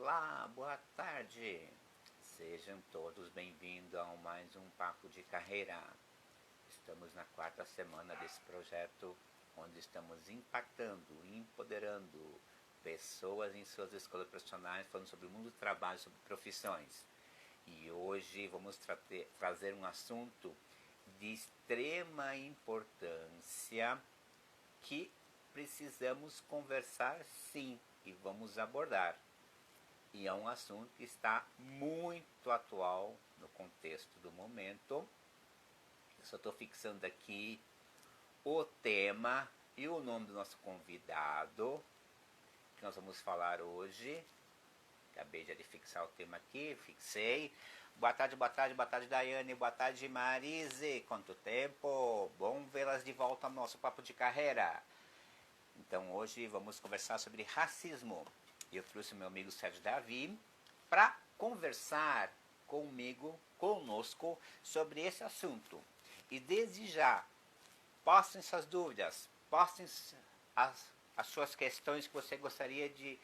Olá, boa tarde. Sejam todos bem-vindos a mais um Papo de Carreira. Estamos na quarta semana desse projeto, onde estamos impactando, empoderando pessoas em suas escolas profissionais, falando sobre o mundo do trabalho, sobre profissões. E hoje vamos trazer um assunto de extrema importância que precisamos conversar sim e vamos abordar. E é um assunto que está muito atual no contexto do momento. Eu só estou fixando aqui o tema e o nome do nosso convidado que nós vamos falar hoje. Acabei de fixar o tema aqui, fixei. Boa tarde, Daiane. Boa tarde, Marise. Quanto tempo? Bom vê-las de volta ao nosso Papo de Carreira. Então hoje vamos conversar sobre racismo. Eu trouxe meu amigo Sérgio Davi para conversar conosco sobre esse assunto. E desde já, postem suas dúvidas, postem as suas questões que você gostaria de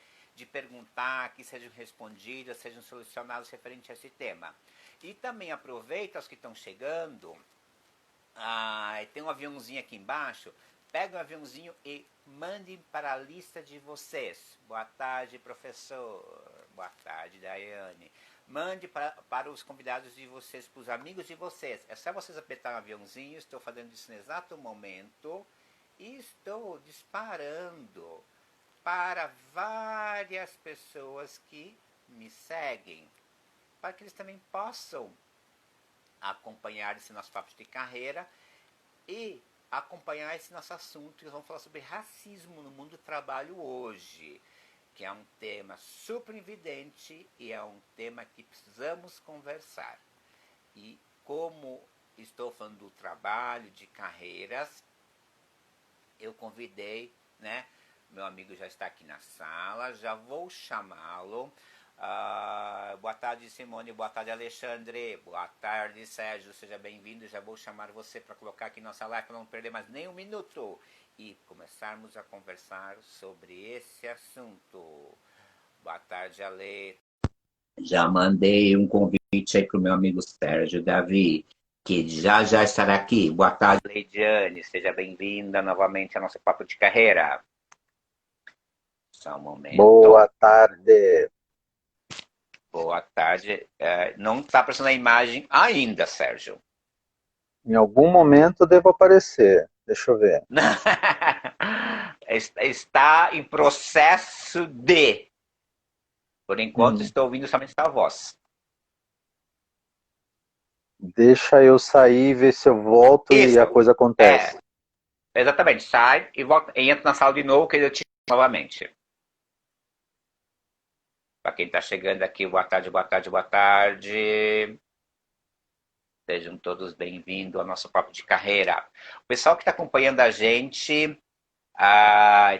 perguntar, que sejam respondidas, sejam solucionadas referente a esse tema. E também aproveita os que estão chegando, tem um aviãozinho aqui embaixo, pega o aviãozinho e mande para a lista de vocês. Boa tarde, professor. Boa tarde, Daiane. Mande para os convidados de vocês, para os amigos de vocês. É só vocês apertar o aviãozinho. Estou fazendo isso no exato momento. E estou disparando para várias pessoas que me seguem, para que eles também possam acompanhar esse nosso papo de carreira e acompanhar esse nosso assunto. Vamos falar sobre racismo no mundo do trabalho hoje, que é um tema super evidente e é um tema que precisamos conversar. E como estou falando do trabalho, de carreiras, eu convidei, né? Meu amigo já está aqui na sala, já vou chamá-lo. Boa tarde, Simone. Boa tarde, Alexandre. Boa tarde, Sérgio. Seja bem-vindo. Já vou chamar você para colocar aqui nossa live para não perder mais nem um minuto e começarmos a conversar sobre esse assunto. Boa tarde, Ale. Já mandei um convite aí para o meu amigo Sérgio Davi, que já estará aqui. Boa tarde, Leidiane. Seja bem-vinda novamente ao nosso Papo de Carreira. Só um momento. Boa tarde. Boa tarde. Não está aparecendo a imagem ainda, Sérgio. Em algum momento devo aparecer. Deixa eu ver. Está em processo de. Por enquanto, estou ouvindo somente a voz. Deixa eu sair e ver se eu volto Isso. e a coisa acontece. Exatamente. Sai e volta, e entra na sala de novo, que eu te chamo novamente. Para quem está chegando aqui, boa tarde, boa tarde, boa tarde. Sejam todos bem-vindos ao nosso papo de carreira. O pessoal que está acompanhando a gente,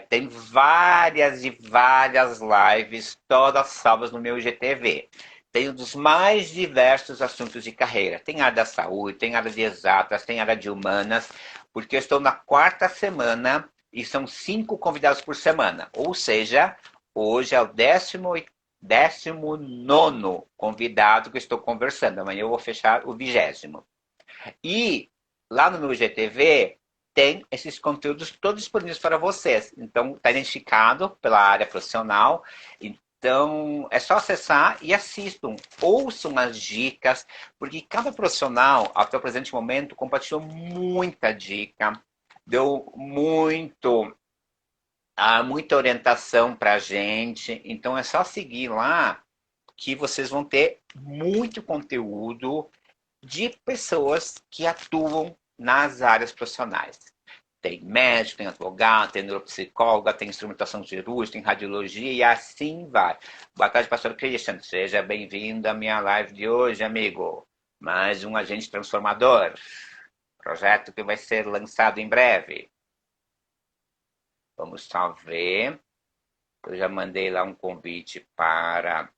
tem várias e várias lives, todas salvas no meu IGTV. Tem um dos mais diversos assuntos de carreira. Tem área da saúde, tem área de exatas, tem área de humanas, porque eu estou na quarta semana e são 5 convidados por semana. Ou seja, hoje é o 19º convidado que eu estou conversando. Amanhã eu vou fechar o 20º. E lá no meu IGTV tem esses conteúdos todos disponíveis para vocês. Então, está identificado pela área profissional. Então, é só acessar e assistam. Ouçam as dicas, porque cada profissional, até o presente momento, compartilhou muita dica, deu muita orientação para a gente. Então, é só seguir lá que vocês vão ter muito conteúdo de pessoas que atuam nas áreas profissionais. Tem médico, tem advogado, tem neuropsicóloga, tem instrumentação cirúrgica, tem radiologia e assim vai. Boa tarde, pastor Christian. Seja bem-vindo à minha live de hoje, amigo. Mais um agente transformador. Projeto que vai ser lançado em breve. Vamos só ver. Eu já mandei lá um convite para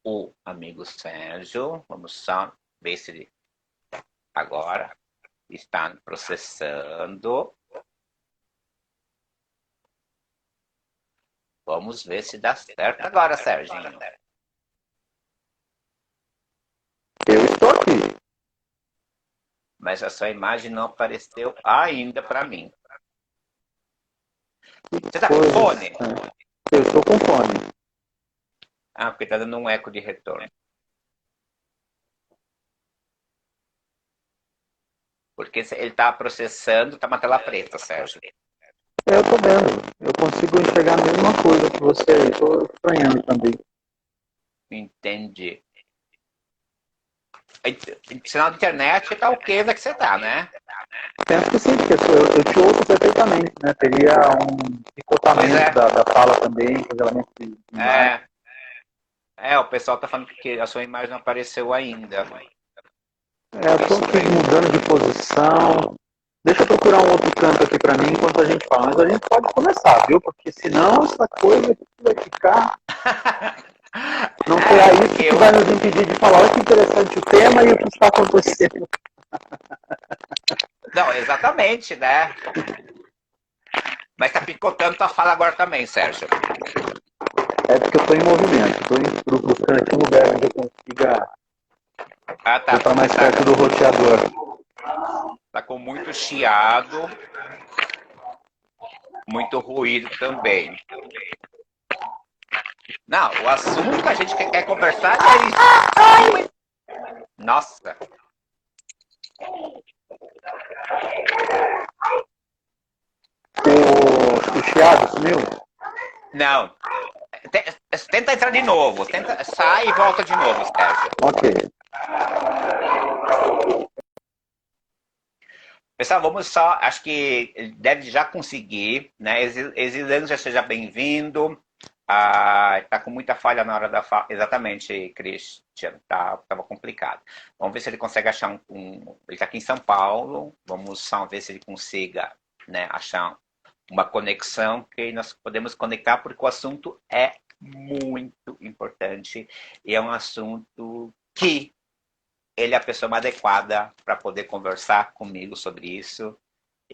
o amigo Sérgio. Vamos só ver se ele agora está processando. Vamos ver se dá certo agora, Serginho. Eu estou aqui. Mas a sua imagem não apareceu ainda para mim. Você tá com fone? Eu estou com fone. Ah, porque tá dando um eco de retorno. Porque ele tá processando, tá uma tela preta, Sérgio. Eu estou vendo. Eu consigo enxergar a mesma coisa que você. Estou estranhando também. Entendi. Sinal de internet tá ok onde é que você tá, né? Penso que sim, porque eu te ouço perfeitamente, né? Teria um picotamento da fala também, congelamento de imagem. O pessoal tá falando que a sua imagem não apareceu ainda. Eu estou aqui mudando de posição. Deixa eu procurar um outro canto aqui para mim enquanto a gente fala. Mas a gente pode começar, viu? Porque senão essa coisa aqui vai ficar... Não será isso que vai nos impedir de falar. Olha que interessante o tema e o que está acontecendo. Não, exatamente, né? Mas tá picotando tua fala agora também, Sérgio. É porque eu estou em movimento. Estou buscando aqui um lugar onde eu consiga estar mais perto do roteador. Tá com muito chiado, muito ruído também. Não, o assunto que a gente quer conversar é isso. Nossa. O chiado sumiu? Não. Tenta entrar de novo. Sai e volta de novo, Sérgio. Ok. Pessoal, vamos só. Acho que deve já conseguir, né? Exilando já seja bem-vindo. Tá com muita falha na hora da fala. Exatamente, Christian. Tava complicado. Vamos ver se ele consegue achar ele está aqui em São Paulo. Vamos só ver se ele consiga, né, achar uma conexão que nós podemos conectar, porque o assunto é muito importante e é um assunto que ele é a pessoa mais adequada para poder conversar comigo sobre isso.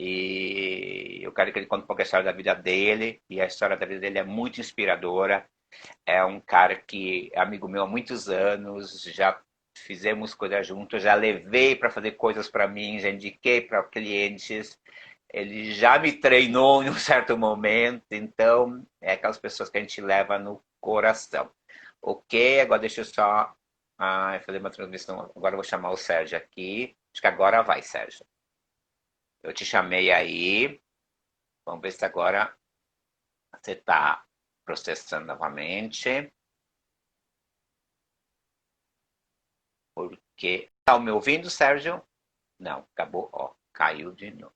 E eu quero que ele conte um pouco a história da vida dele, e a história da vida dele é muito inspiradora. É um cara que é amigo meu há muitos anos, já fizemos coisas juntos, já levei para fazer coisas para mim, já indiquei para clientes. Ele já me treinou em um certo momento, então é aquelas pessoas que a gente leva no coração. Ok, agora deixa eu só fazer uma transmissão. Agora eu vou chamar o Sérgio aqui. Acho que agora vai, Sérgio. Eu te chamei aí. Vamos ver se agora você está processando novamente. Porque. Está me ouvindo, Sérgio? Não, acabou. Ó, caiu de novo.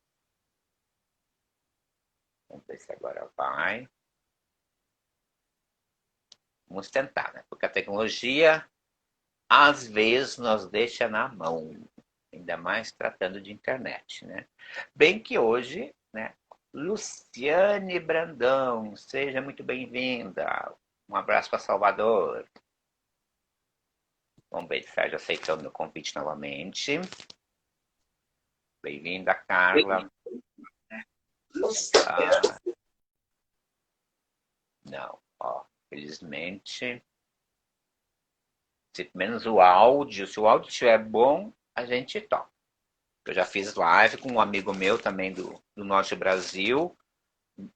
Vamos ver se agora vai. Vamos tentar, né? Porque a tecnologia, às vezes, nos deixa na mão. Ainda mais tratando de internet, né? Bem que hoje, né? Luciane Brandão, seja muito bem-vinda. Um abraço para Salvador. Vamos ver se o Sérgio aceitou meu convite novamente. Bem-vinda, Carla. Não, ó, felizmente. Menos o áudio. Se o áudio estiver bom, a gente toca. Eu já fiz live com um amigo meu também do Norte do Brasil.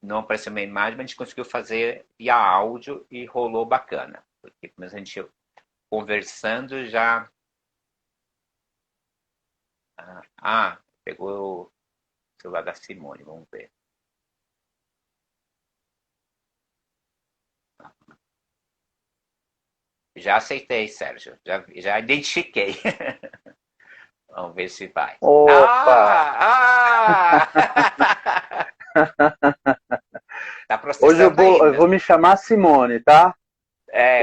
Não apareceu minha imagem, mas a gente conseguiu fazer via áudio e rolou bacana. Porque a gente conversando já... pegou o celular da Simone, vamos ver. Já aceitei, Sérgio. Já identifiquei. Vamos ver se vai. Opa! Tá processando. Hoje eu vou me chamar Simone, tá?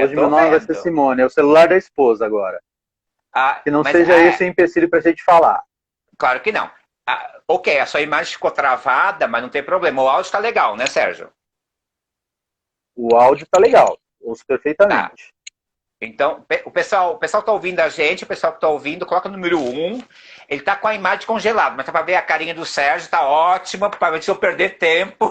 Hoje meu nome vai ser Simone. É o celular da esposa agora. Que não seja esse o empecilho pra gente falar. Claro que não. Ok, a sua imagem ficou travada, mas não tem problema. O áudio tá legal, né, Sérgio? O áudio tá legal. Ouço perfeitamente. Então, o pessoal tá ouvindo a gente, o pessoal que tá ouvindo, coloca o número 1. Ele tá com a imagem congelada, mas tá pra ver a carinha do Sérgio, tá ótima, pra ver se eu perder tempo.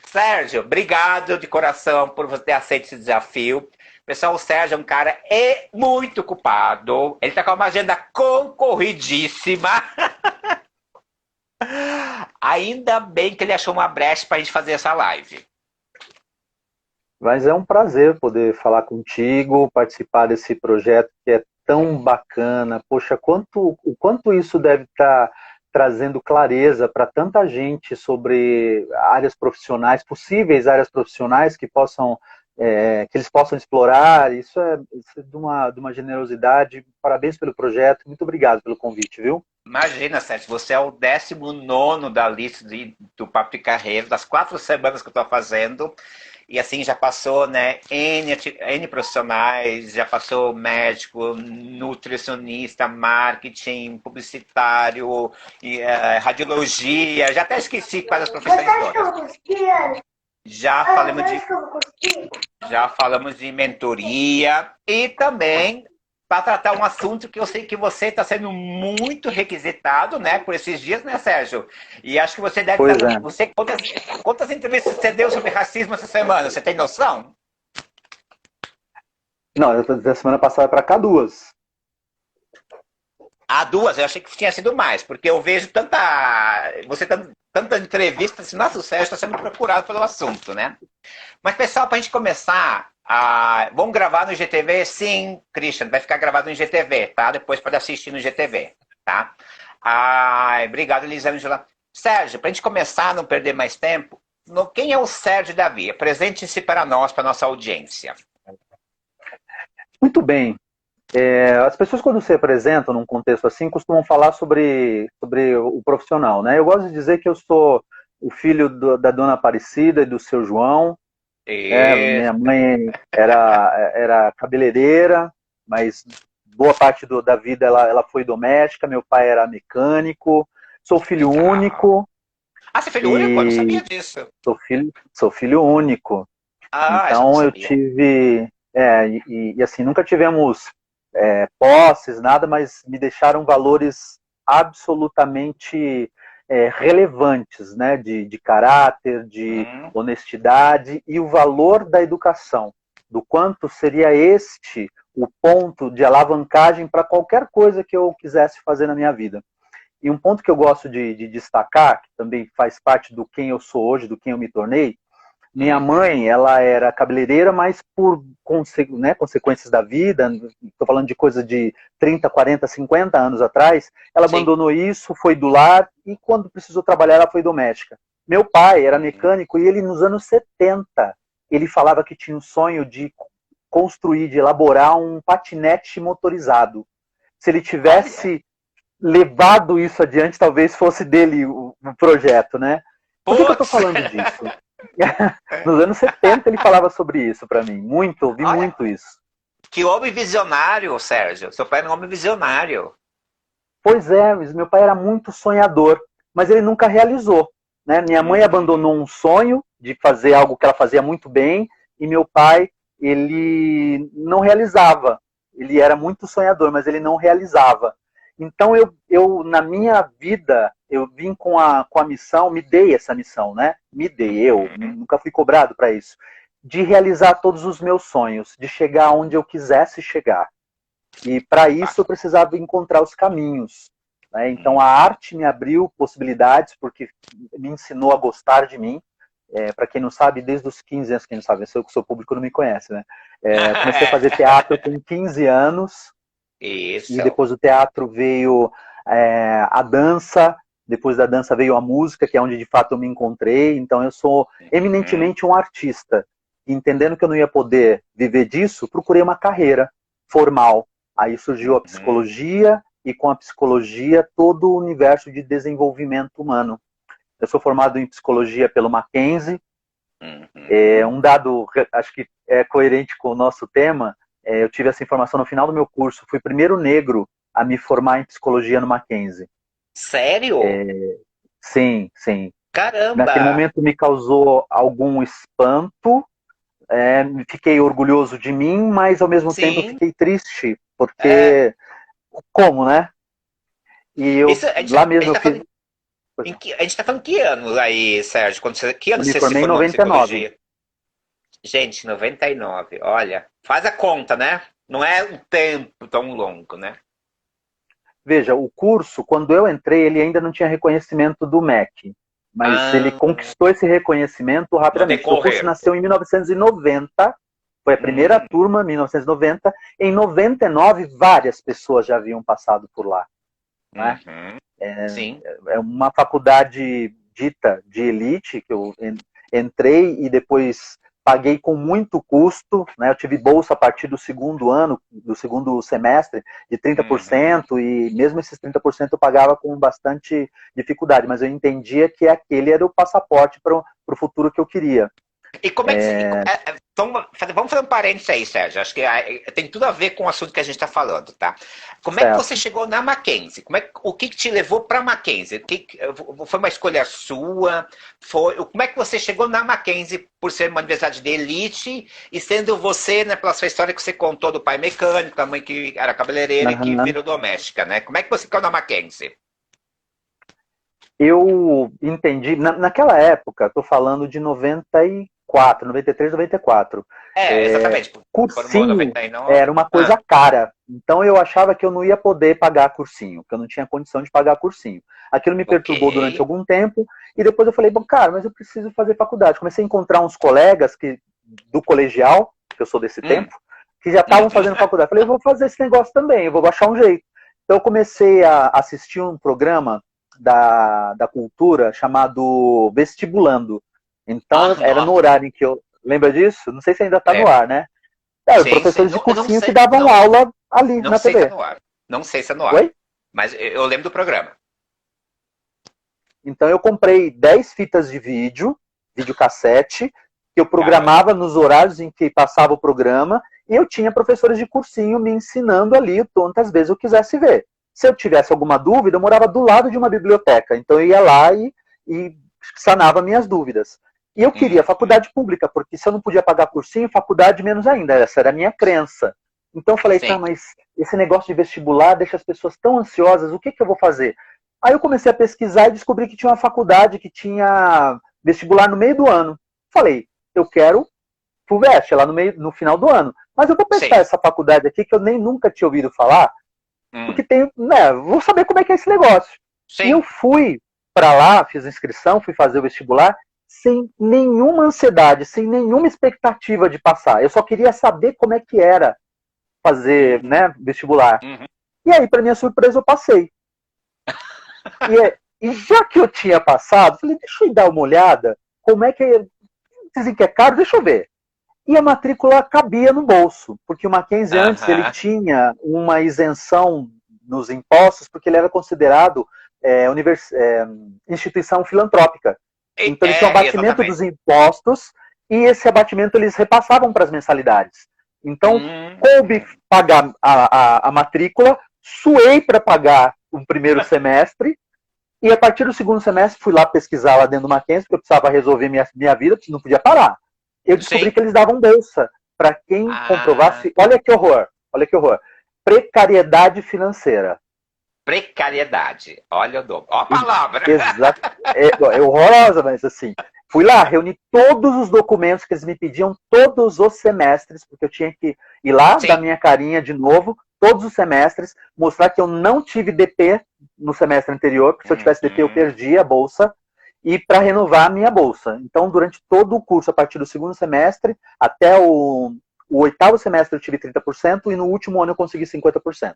Sérgio, obrigado de coração por você ter aceito esse desafio. Pessoal, o Sérgio é um cara muito ocupado. Ele está com uma agenda concorridíssima. Ainda bem que ele achou uma brecha para a gente fazer essa live. Mas é um prazer poder falar contigo, participar desse projeto que é tão bacana. Poxa, o quanto isso deve estar trazendo clareza para tanta gente sobre áreas profissionais, possíveis áreas profissionais que que eles possam explorar. Isso é de uma generosidade. Parabéns pelo projeto. Muito obrigado pelo convite, viu? Imagina, Sérgio, você é o 19º da lista do Papo de Carreira, das 4 semanas que eu estou fazendo. E assim, já passou, né, N profissionais, já passou médico, nutricionista, marketing, publicitário, radiologia, já até esqueci quais as profissões todas. Já falamos de mentoria e também para tratar um assunto que eu sei que você está sendo muito requisitado, né, por esses dias, né, Sérgio? E acho que você deve estar... Você, quantas entrevistas você deu sobre racismo essa semana? Você tem noção? Não, da semana passada para cá 2. Ah, 2? Eu achei que tinha sido mais, porque eu vejo tanta entrevista, assim, nossa, o Sérgio está sendo procurado pelo assunto, né? Mas, pessoal, para a gente começar, vamos gravar no IGTV? Sim, Christian, vai ficar gravado no IGTV, tá? Depois pode assistir no IGTV, tá? Obrigado, Elisângela. Sérgio, para a gente começar, não perder mais tempo, quem é o Sérgio Davi? Apresente-se para nós, para nossa audiência. Muito bem. As pessoas, quando se apresentam num contexto assim, costumam falar sobre o profissional, né? Eu gosto de dizer que eu sou o filho da dona Aparecida e do seu João. Minha mãe era cabeleireira, mas boa parte da vida ela foi doméstica. Meu pai era mecânico. Sou filho único. Você é filho único? Eu não sabia disso. Sou filho único. Então eu tive... e assim, nunca tivemos posses, nada, mas me deixaram valores absolutamente relevantes, né, de caráter, de honestidade e o valor da educação, do quanto seria este o ponto de alavancagem para qualquer coisa que eu quisesse fazer na minha vida. E um ponto que eu gosto de destacar, que também faz parte do quem eu sou hoje, do quem eu me tornei, minha mãe, ela era cabeleireira, mas por consequências da vida, estou falando de coisa de 30, 40, 50 anos atrás, ela abandonou isso, foi do lar, e quando precisou trabalhar, ela foi doméstica. Meu pai era mecânico, e ele nos anos 70, ele falava que tinha o sonho de construir, de elaborar um patinete motorizado. Se ele tivesse levado isso adiante, talvez fosse dele o projeto, né? Por que eu estou falando disso? Nos anos 70 ele falava sobre isso para mim. Ouvi muito isso. Que homem visionário, Sérgio. Seu pai era um homem visionário. Pois é, meu pai era muito sonhador, mas ele nunca realizou, né? Minha mãe abandonou um sonho de fazer algo que ela fazia muito bem, e meu pai, ele não realizava. Ele era muito sonhador, mas ele não realizava. Então eu na minha vida, eu vim com a missão, me dei essa missão, né? Nunca fui cobrado para isso, de realizar todos os meus sonhos, de chegar onde eu quisesse chegar. E para isso eu precisava encontrar os caminhos, né? Então a arte me abriu possibilidades, porque me ensinou a gostar de mim. Para quem não sabe, desde os 15 anos, quem não sabe, eu que sou público não me conhece, né? Comecei a fazer teatro com 15 anos. Isso. E depois do teatro veio a dança, depois da dança veio a música, que é onde de fato eu me encontrei. Então eu sou eminentemente um artista. Entendendo que eu não ia poder viver disso, procurei uma carreira formal. Aí surgiu a psicologia, e com a psicologia todo o universo de desenvolvimento humano. Eu sou formado em psicologia pelo Mackenzie. Um dado, acho que é coerente com o nosso tema, eu tive essa informação no final do meu curso. Fui o primeiro negro a me formar em psicologia no Mackenzie. Sério? Sim. Caramba! Naquele momento me causou algum espanto, fiquei orgulhoso de mim, mas ao mesmo tempo fiquei triste, porque como, né? E eu lá mesmo eu fiz... A gente tá falando que ano aí, Sérgio? Que ano Eu me você se formei em formou em 99. psicologia? Gente, 99. Olha, faz a conta, né? Não é um tempo tão longo, né? Veja, o curso, quando eu entrei, ele ainda não tinha reconhecimento do MEC, mas ele Ah, conquistou esse reconhecimento no rapidamente. O curso decorrer. nasceu em 1990, foi a primeira Hum, turma, 1990. Em 99, várias pessoas já haviam passado por lá. Né? uhum, sim. É uma faculdade dita de elite, que eu entrei e depois paguei com muito custo, né? Eu tive bolsa a partir do segundo ano, do segundo semestre, de Uhum. 30%, e mesmo esses 30% eu pagava com bastante dificuldade, mas eu entendia que aquele era o passaporte para o futuro que eu queria. E como é que você. Então, vamos fazer um parênteses aí, Sérgio. Acho que tem tudo a ver com o assunto que a gente está falando, tá? Como é que você Certo. chegou na Mackenzie? O que te levou para a Mackenzie? Foi uma escolha sua? Como é que você chegou na Mackenzie por ser uma universidade de elite e sendo você, né, pela sua história que você contou do pai mecânico, da mãe que era cabeleireira e que Uhum. virou doméstica, né? Como é que você caiu na Mackenzie? Eu entendi, naquela época, estou falando de 94, 93, 94, Exatamente. Formou em cursinho 99. era uma coisa cara. Então eu achava que eu não ia poder pagar cursinho, que eu não tinha condição de pagar cursinho. Aquilo me Ok. perturbou durante algum tempo, e depois eu falei, bom, cara, mas eu preciso fazer faculdade. Comecei a encontrar uns colegas do colegial, que eu sou desse Hum, tempo, que já hum, estavam fazendo faculdade. Falei, eu vou fazer esse negócio também, eu vou achar um jeito. Então eu comecei a assistir um programa da cultura chamado Vestibulando. Então era no nossa. horário em que eu. Lembra disso? Não sei se ainda está no Lembro. ar, né? Eram Sim, sim. professores de Não, eu não cursinho que sei. davam Não, aula ali não na sei se é TV. no ar. Não sei se é no ar. Oi? Mas eu lembro do programa. Então eu comprei 10 fitas de vídeo, videocassete, que eu Caramba. programava nos horários em que passava o programa, e eu tinha professores de cursinho me ensinando ali quantas vezes eu quisesse ver. Se eu tivesse alguma dúvida, eu morava do lado de uma biblioteca, então eu ia lá e sanava minhas dúvidas. E eu queria Hum, faculdade pública, porque se eu não podia pagar cursinho, faculdade menos ainda, essa era a minha crença. Então eu falei, tá, sim. mas esse negócio de vestibular deixa as pessoas tão ansiosas, o que, que eu vou fazer? Aí eu comecei a pesquisar e descobri que tinha uma faculdade que tinha vestibular no meio do ano. Falei, eu quero FUVEST, lá no final do ano. Mas eu vou prestar Sim. essa faculdade aqui que eu nem nunca tinha ouvido falar, Hum, porque tem, né, vou saber como é que é esse negócio. E eu sim. fui para lá, fiz a inscrição, fui fazer o vestibular sem nenhuma ansiedade, sem nenhuma expectativa de passar. Eu só queria saber como é que era fazer, Uhum, né, vestibular. uhum. E aí, para minha surpresa, eu passei. E já que eu tinha passado, falei, deixa eu dar uma olhada, como é que é. Dizem que é caro, deixa eu ver. E a matrícula cabia no bolso, porque o Mackenzie antes ele Aham. tinha uma isenção nos impostos, porque ele era considerado instituição filantrópica. Então ele tinha um abatimento Exatamente. dos impostos e esse abatimento eles repassavam para as mensalidades. Então, Hum, coube pagar a matrícula, suei para pagar o primeiro semestre, e a partir do segundo semestre fui lá pesquisar lá dentro do Mackenzie, porque eu precisava resolver minha vida, porque não podia parar. Eu descobri sim. que eles davam bolsa para quem Ah, comprovasse. Olha que horror, olha que horror. Precariedade financeira. precariedade. Olha o nome. Ó a palavra. Exato. É horrorosa, mas assim. Fui lá, reuni todos os documentos que eles me pediam todos os semestres, porque eu tinha que ir lá, dar Sim. minha carinha de novo, todos os semestres, mostrar que eu não tive DP no semestre anterior, porque se eu tivesse DP eu Uhum. perdia a bolsa, e para renovar a minha bolsa. Então, durante todo o curso, a partir do segundo semestre, até o oitavo semestre eu tive 30%, e no último ano eu consegui 50%.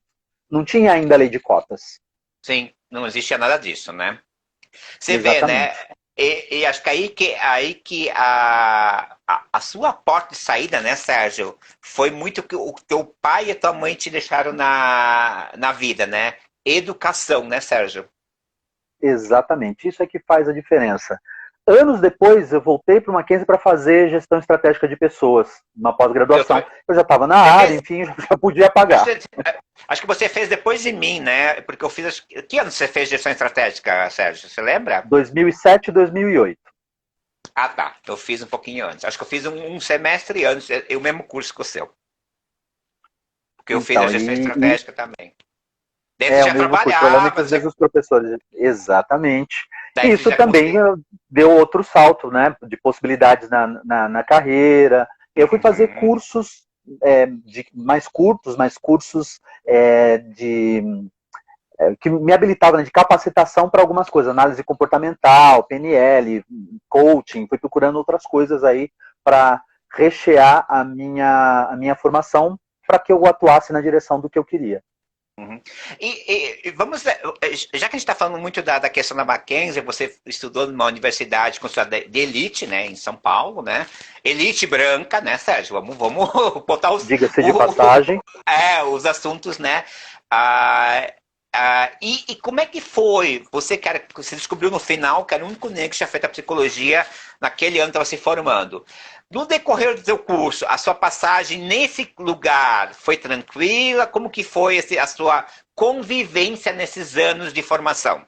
Não tinha ainda a lei de cotas. Sim, não existia nada disso, né? Você vê, né? Exatamente. E acho que aí que a sua porta de saída, né, Sérgio, foi muito que o teu pai e a tua mãe te deixaram na vida, né? Educação, né, Sérgio? Exatamente, isso é que faz a diferença. Anos depois, eu voltei para o Mackenzie para fazer gestão estratégica de pessoas, uma Eu pós-graduação. tô- Eu já estava na Você área, fez. enfim, já podia pagar. Acho que você fez depois de mim, né? Porque eu fiz. Que ano você fez gestão estratégica, Sérgio? Você lembra? 2007 e 2008. Ah, tá. Eu fiz um pouquinho antes. Acho que eu fiz um semestre antes, o mesmo curso que o seu. Porque eu fiz a Então, gestão e estratégica também. Daí você é o já mesmo curso. Eu lembro que trabalhava, às vezes os professores. Exatamente. Daí você Isso já também deu outro salto, né, de possibilidades na carreira. Eu fui fazer Uhum. cursos mais curtos, de que me habilitava, né, de capacitação para algumas coisas, análise comportamental, PNL, coaching, fui procurando outras coisas aí para rechear a minha formação para que eu atuasse na direção do que eu queria. Uhum. E vamos, já que a gente está falando muito da questão da Mackenzie, você estudou numa universidade considerada de elite, né, em São Paulo, né? Elite branca, né, Sérgio? Vamos botar Diga-se de passagem. os assuntos, né? Ah, e como é que foi? Você descobriu no final que era o único negro que tinha feito a psicologia naquele ano que estava se formando. No decorrer do seu curso, a sua passagem nesse lugar foi tranquila? Como que foi a sua convivência nesses anos de formação?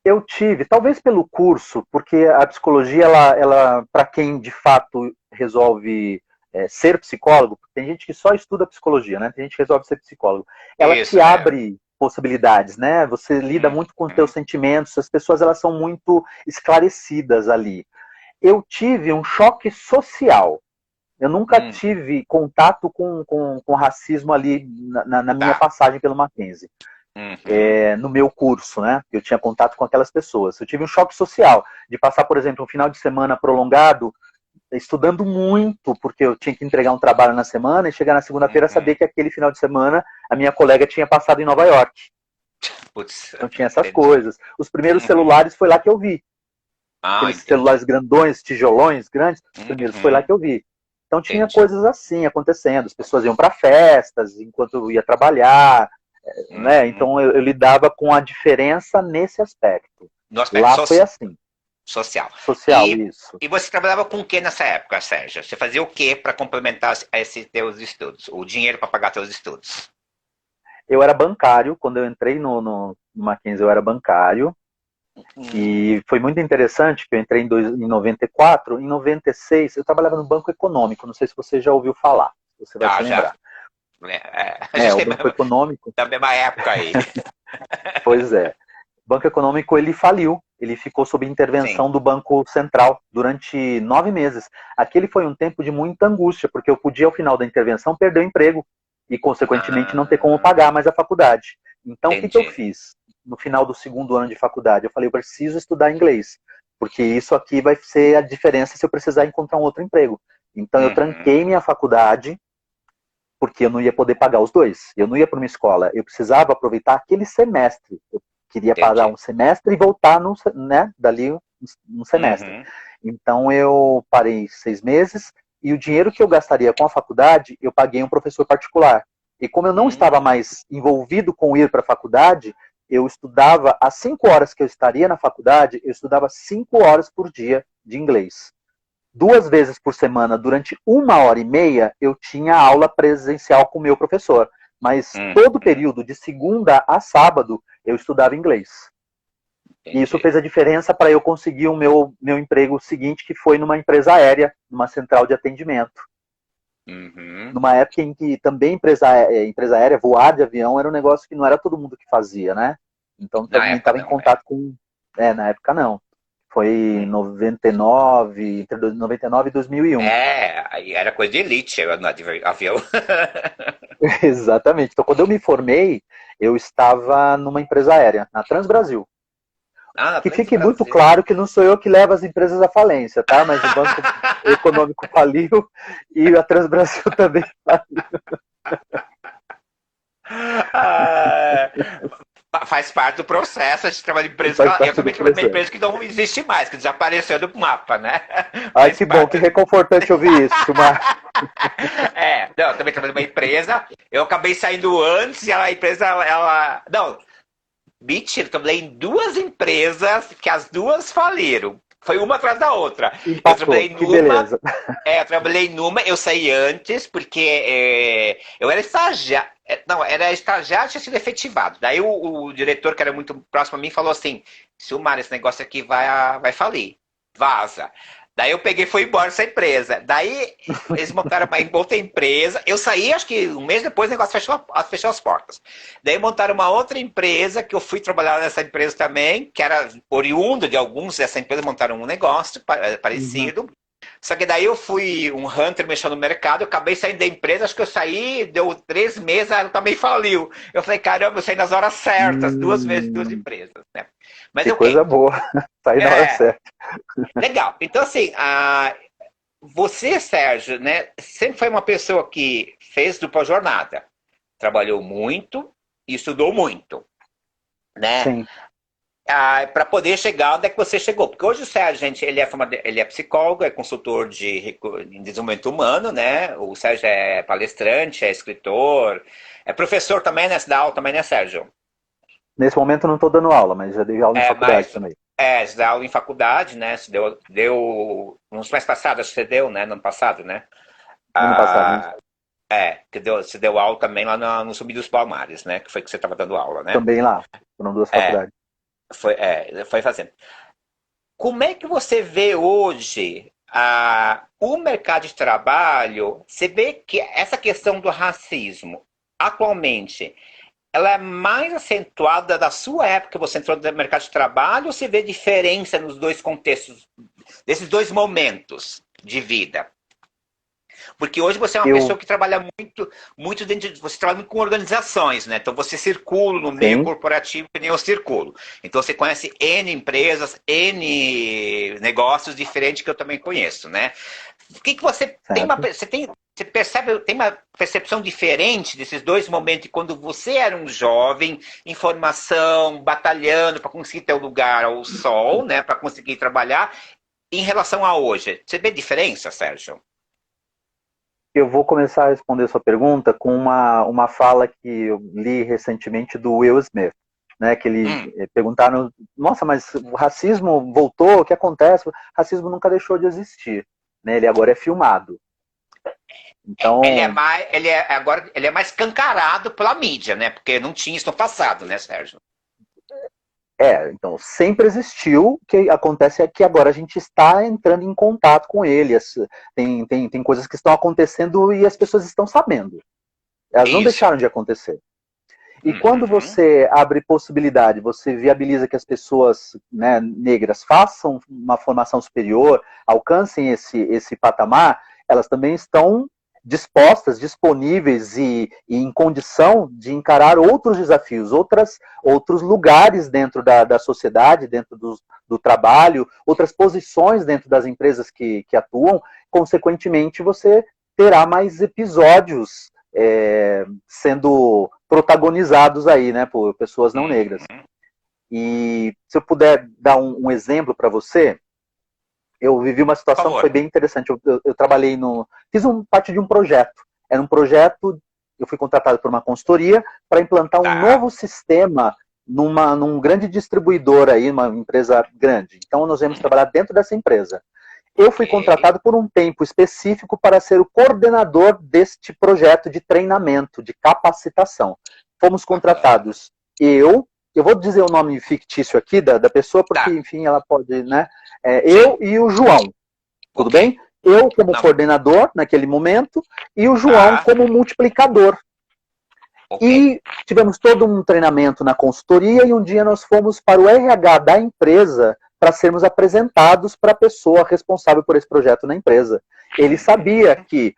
Eu tive, talvez pelo curso, porque a psicologia, ela para quem de fato resolve ser psicólogo, tem gente que só estuda psicologia, né? Tem gente que resolve ser psicólogo. Ela Isso, te é. abre possibilidades, né? Você lida muito com os teus Uhum, sentimentos, as pessoas elas são muito esclarecidas ali. Eu tive um choque social. Eu nunca uhum, tive contato com racismo ali na minha tá. passagem pelo Mackenzie, Uhum, no meu curso, né? Eu tinha contato com aquelas pessoas. Eu tive um choque social de passar, por exemplo, um final de semana prolongado estudando muito, porque eu tinha que entregar um trabalho na semana e chegar na segunda-feira saber uhum. que aquele final de semana a minha colega tinha passado em Nova York. Putz, Então tinha essas entendi. coisas. Os primeiros Uhum. celulares foi lá que eu vi. Ah, Aqueles celulares entendi. grandões, tijolões grandes, os primeiros foi lá Uhum, que eu vi. Então tinha entendi. coisas assim acontecendo. As pessoas iam para festas enquanto eu ia trabalhar, né? Uhum. Então eu lidava com a diferença nesse aspecto. No aspecto Lá foi assim, social. social, E, isso. e você trabalhava com o que nessa época, Sérgio? Você fazia o que para complementar esses teus estudos? O dinheiro para pagar teus estudos? Eu era bancário, quando eu entrei no Mackenzie eu era bancário, Hum, e foi muito interessante que eu entrei em 94, em 96 eu trabalhava no Banco Econômico, não sei se você já ouviu falar, você vai se já. lembrar. A gente O tem Banco Econômico, da mesma época aí. pois é, o Banco Econômico ele faliu, ele ficou sob Sim. intervenção do Banco Central durante 9 meses. Aquele foi um tempo de muita angústia, porque eu podia, ao final da intervenção, perder o emprego e, consequentemente, não ter como Ah, pagar mais a faculdade. Então, o que, que eu entendi. fiz? No final do segundo ano de faculdade, eu falei, eu preciso estudar inglês, porque isso aqui vai ser a diferença se eu precisar encontrar um outro emprego. Então, eu Uhum, tranquei minha faculdade, porque eu não ia poder pagar os dois. Eu não ia para uma escola, eu precisava aproveitar aquele semestre. Eu queria pagar entendi. um semestre e voltar né, dali um semestre. Uhum, Então eu parei 6 meses e o dinheiro que eu gastaria com a faculdade, eu paguei um professor particular. E como eu não estava hum, mais envolvido com ir para a faculdade, eu estudava as 5 horas que eu estaria na faculdade, eu estudava 5 horas por dia de inglês. 2 vezes por semana, durante 1 hora e meia, eu tinha aula presencial com o meu professor. Mas todo o uhum, período, de segunda a sábado, eu estudava inglês. E isso entendi. fez a diferença para eu conseguir o meu emprego seguinte, que foi numa empresa aérea, numa central de atendimento. Uhum. Numa época em que também empresa aérea, voar de avião, era um negócio que não era todo mundo que fazia, né? Então Na também época estava em não, é. contato com. Na época não. Foi em Hum. 99, entre 99 e 2001. Aí era coisa de elite, eu no avião. Exatamente. Então, quando eu me formei, eu estava numa empresa aérea, na Transbrasil. Ah, na Que Trans fique muito Brasil. claro que não sou eu que levo as empresas à falência, tá? Mas o Banco Econômico faliu e a Transbrasil também faliu. Ah, faz parte do processo, a gente trabalha em empresa Faz eu parte do também trabalho numa processo. empresa que não existe mais, que desapareceu do mapa, né? Ai, Faz que bom, que parte. reconfortante ouvir isso, Marcos. Não, eu também trabalho numa empresa, eu acabei saindo antes e a empresa, ela. Não, mentira, eu trabalhei em duas empresas que as duas faliram. Foi uma atrás da outra. Eu trabalhei Empatou, que numa, beleza. eu trabalhei numa, eu saí antes, porque eu era estagiário. Não, era estagiário, tinha sido efetivado. Daí o diretor, que era muito próximo a mim, falou assim: Silmar, esse negócio aqui vai falir. Vaza. Daí eu peguei e fui embora dessa empresa. Daí eles montaram uma outra empresa. Eu saí, acho que um mês depois o negócio fechou as portas. Daí montaram uma outra empresa, que eu fui trabalhar nessa empresa também, que era oriundo de alguns dessa empresa, montaram um negócio Uhum. parecido. Só que daí eu fui um hunter mexendo no mercado, eu acabei saindo da empresa, acho que eu saí, deu 3 meses, ela também faliu. Eu falei, caramba, eu saí nas horas certas, 2 vezes, duas Hum, empresas, né? Mas que coisa ok. boa. Sair na hora É, certa. legal. Então, assim, você, Sérgio, né, sempre foi uma pessoa que fez dupla jornada. Trabalhou muito e estudou muito, né? Sim, Para poder chegar onde é que você chegou. Porque hoje o Sérgio, gente, ele é psicólogo, é consultor em desenvolvimento humano, né? O Sérgio é palestrante, é escritor, é professor também, né? Você dá aula também, né, Sérgio? nesse momento eu não estou dando aula, mas já dei aula em É, faculdade mas também. você dá aula em faculdade, né? Você deu nos mais passados, acho que você deu, né? No ano passado, né? Ano passado, isso. Ah, você deu aula também lá no Zumbi dos Palmares, né? Que foi que você estava dando aula, né? Também lá. Foram duas É, faculdades. foi fazendo. Como é que você vê hoje o mercado de trabalho? Você vê que essa questão do racismo, atualmente, ela é mais acentuada da sua época que você entrou no mercado de trabalho, ou você vê diferença nos dois contextos, desses dois momentos de vida? Porque hoje você é uma Eu, pessoa que trabalha muito, muito dentro de, você trabalha muito com organizações, né? Então você circula no meio sim, corporativo que nem eu circulo. Então você conhece N empresas, N negócios diferentes que eu também conheço, né? O que você tem certo. você percebe, tem uma percepção diferente desses dois momentos de quando você era um jovem em formação, batalhando para conseguir ter um lugar ao sol, né, para conseguir trabalhar, em relação a hoje. Você vê diferença, Sérgio? Eu vou começar a responder sua pergunta com uma fala que eu li recentemente do Will Smith, né? Que ele Hum. perguntaram, nossa, mas o racismo voltou? O que acontece? O racismo nunca deixou de existir, né? Ele agora é filmado. Então, Ele é mais escancarado pela mídia, né? Porque não tinha isso no passado, né, Sérgio? então sempre existiu. O que acontece é que agora a gente está entrando em contato com ele. Tem coisas que estão acontecendo e as pessoas estão sabendo. Elas não Isso. deixaram de acontecer. E quando Uhum. você abre possibilidade, você viabiliza que as pessoas, né, negras façam uma formação superior, alcancem esse patamar, elas também estão dispostas, disponíveis e em condição de encarar outros desafios, outros lugares dentro da sociedade, dentro do trabalho, outras posições dentro das empresas que atuam. Consequentemente, você terá mais episódios sendo protagonizados aí, né, por pessoas não negras. Uhum. E se eu puder dar um exemplo para você, eu vivi uma Por situação que foi favor. bem interessante. Eu trabalhei fiz parte de um projeto. Era um projeto, eu fui contratado por uma consultoria para implantar um Tá. novo sistema num grande distribuidor aí, uma empresa grande. Então nós íamos trabalhar dentro dessa empresa. Eu Ok. fui contratado por um tempo específico para ser o coordenador deste projeto de treinamento, de capacitação. Fomos Bacana. contratados eu vou dizer o nome fictício aqui da pessoa, porque, Tá. enfim, ela pode, né? Sim. Eu e o João, tudo Ok. bem? Eu como Não. coordenador naquele momento e o João Tá. como multiplicador. Ok. E tivemos todo um treinamento na consultoria e um dia nós fomos para o RH da empresa para sermos apresentados para a pessoa responsável por esse projeto na empresa. Ele sabia Uhum. que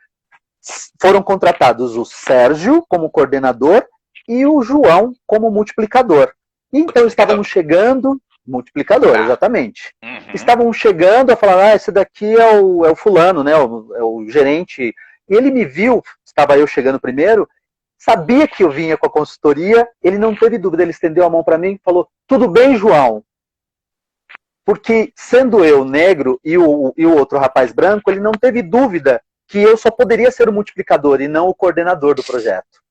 foram contratados o Sérgio como coordenador e o João como multiplicador. E então Multiplicador. estávamos chegando, multiplicador, Tá. exatamente. Uhum. Estavam chegando a falar, esse daqui é o fulano, né? É o gerente. E ele me viu, estava eu chegando primeiro, sabia que eu vinha com a consultoria, ele não teve dúvida, ele estendeu a mão para mim e falou: tudo bem, João? Porque sendo eu negro e o outro rapaz branco, ele não teve dúvida que eu só poderia ser o multiplicador e não o coordenador do projeto.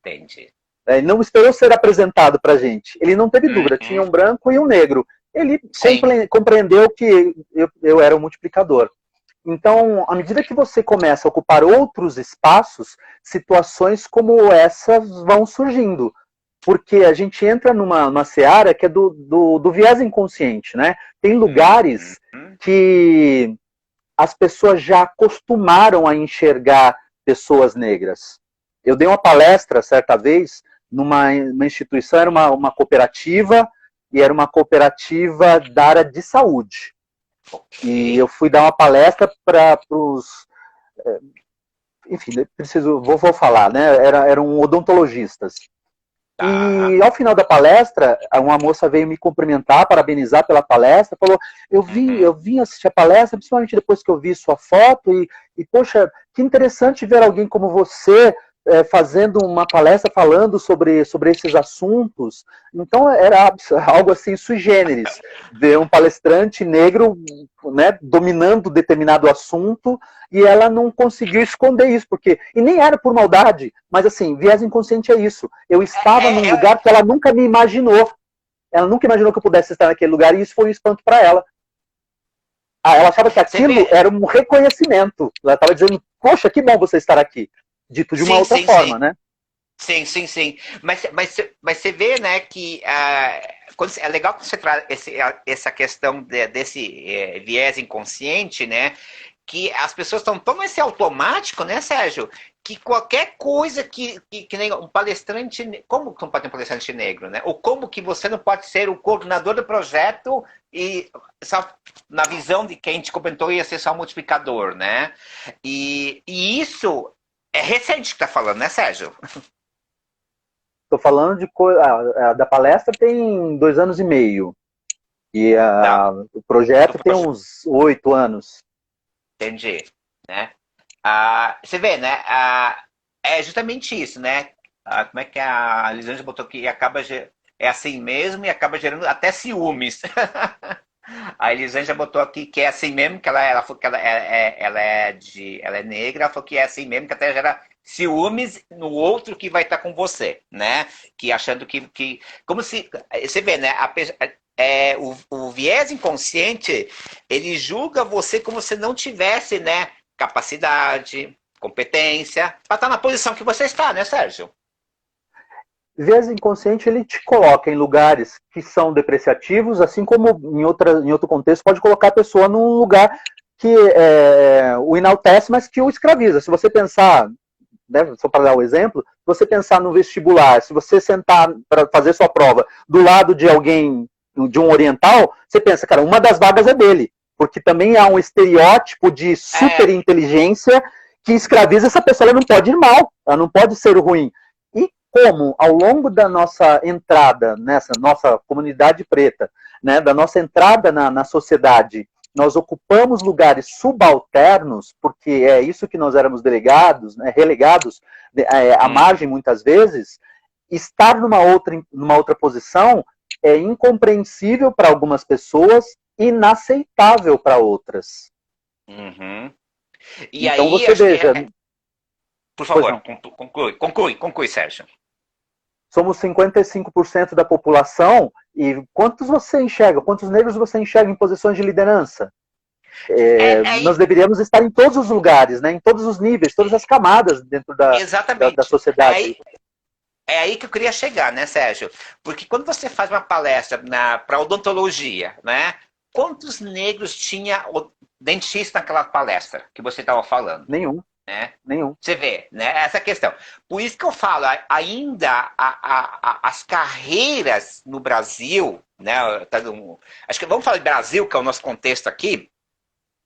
Entendi. Ele não esperou ser apresentado para a gente. Ele não teve dúvida, tinha Uhum. um branco e um negro. Ele Sim. compreendeu que eu era o multiplicador. Então, à medida que você começa a ocupar outros espaços, situações como essas vão surgindo. Porque a gente entra numa seara que é do viés inconsciente, né? Tem Uhum. lugares que as pessoas já acostumaram a enxergar pessoas negras. Eu dei uma palestra certa vez numa instituição, era uma cooperativa, e era uma cooperativa da área de saúde. E eu fui dar uma palestra para os... Enfim, vou falar, né? Eram odontologistas. E ao final da palestra, uma moça veio me cumprimentar, parabenizar pela palestra, falou, eu vim assistir a palestra, principalmente depois que eu vi sua foto, e poxa, que interessante ver alguém como você fazendo uma palestra falando sobre esses assuntos. Então era algo assim sui generis, ver um palestrante negro, né, dominando determinado assunto, e ela não conseguiu esconder isso, e nem era por maldade, mas assim, viés inconsciente é isso. Eu estava num lugar que ela nunca me imaginou. Ela nunca imaginou que eu pudesse estar naquele lugar, e isso foi um espanto para ela. Ela achava que aquilo era um reconhecimento. Ela estava dizendo, poxa, que bom você estar aqui. Dito de uma outra forma, né? Sim. Mas você vê, né, que é legal que você traz essa questão desse viés inconsciente, né? Que as pessoas estão tão nesse automático, né, Sérgio? Que qualquer coisa que nem um palestrante... Como que não pode ter um palestrante negro, né? Ou como que você não pode ser o coordenador do projeto e só na visão de quem te comentou ia ser só um multiplicador, né? E isso é recente que tá falando, né, Sérgio? Estou falando da palestra tem 2 anos e meio. E o projeto tem uns 8 anos. Entendi, né? Você vê, né? É justamente isso, né? Como é que a Elisângela botou aqui? É assim mesmo e acaba gerando até ciúmes. A Elisângela botou aqui que é assim mesmo, que ela falou que ela é negra, ela falou que é assim mesmo, que até gera ciúmes no outro que vai estar com você, né? Que achando que como se... Você vê, né? O viés inconsciente, ele julga você como se não tivesse, né, capacidade, competência, para estar na posição que você está, né, Sérgio? Viés inconsciente, ele te coloca em lugares que são depreciativos, assim como em outro contexto pode colocar a pessoa num lugar que o enaltece, mas que o escraviza. Se você pensar, né, só para dar o exemplo, se você pensar no vestibular, se você sentar para fazer sua prova do lado de alguém, de um oriental, você pensa, cara, uma das vagas é dele, porque também há um estereótipo de super inteligência que escraviza essa pessoa, ela não pode ir mal, ela não pode ser ruim. E como, ao longo da nossa entrada nessa nossa comunidade preta, né, da nossa entrada na sociedade, nós ocupamos lugares subalternos, porque é isso que nós éramos delegados, né, relegados à margem muitas vezes, estar numa outra posição é incompreensível para algumas pessoas, inaceitável para outras. Uhum. E então aí, você veja... Por favor, conclui, Sérgio. Somos 55% da população, e quantos você enxerga? Quantos negros você enxerga em posições de liderança? Nós deveríamos estar em todos os lugares, né? Em todos os níveis, todas as camadas dentro da sociedade. É aí que eu queria chegar, né, Sérgio? Porque quando você faz uma palestra para odontologia, né? Quantos negros tinha o dentista naquela palestra que você estava falando? Nenhum. Né? Nenhum. Você vê, né? Essa questão. Por isso que eu falo, ainda as carreiras no Brasil, né? Acho que vamos falar de Brasil, que é o nosso contexto aqui,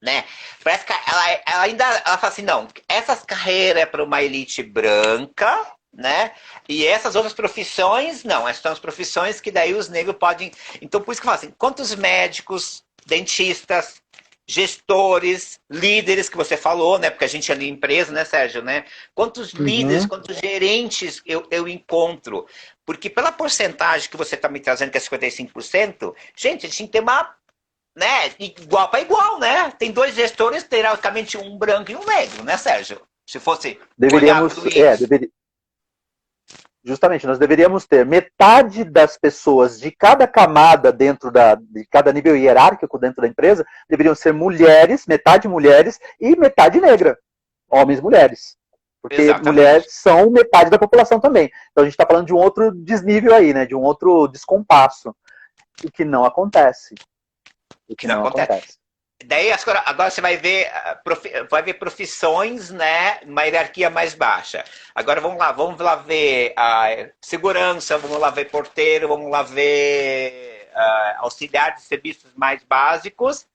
né? Parece que ela ainda fala assim, não, essas carreiras é para uma elite branca, né? E essas outras profissões, não, essas são as profissões que daí os negros podem... Então, por isso que eu falo assim, quantos médicos, dentistas, gestores, líderes que você falou, né? Porque a gente é ali empresa, né, Sérgio, né? Quantos líderes, quantos gerentes eu encontro? Porque pela porcentagem que você está me trazendo, que é 55%, gente, a gente tem que ter uma, né, igual para igual, né? Tem 2 gestores, teoricamente um branco e um negro, né, Sérgio? Se fosse... Justamente, nós deveríamos ter metade das pessoas de cada camada dentro de cada nível hierárquico dentro da empresa deveriam ser mulheres, metade mulheres e metade negra. Homens e mulheres. Porque exatamente, mulheres são metade da população também. Então a gente está falando de um outro desnível aí, né? De um outro descompasso. O que não acontece. Daí agora você vai ver profissões, né, uma hierarquia mais baixa. Agora vamos lá ver segurança, vamos lá ver porteiro, vamos lá ver auxiliar de serviços mais básicos.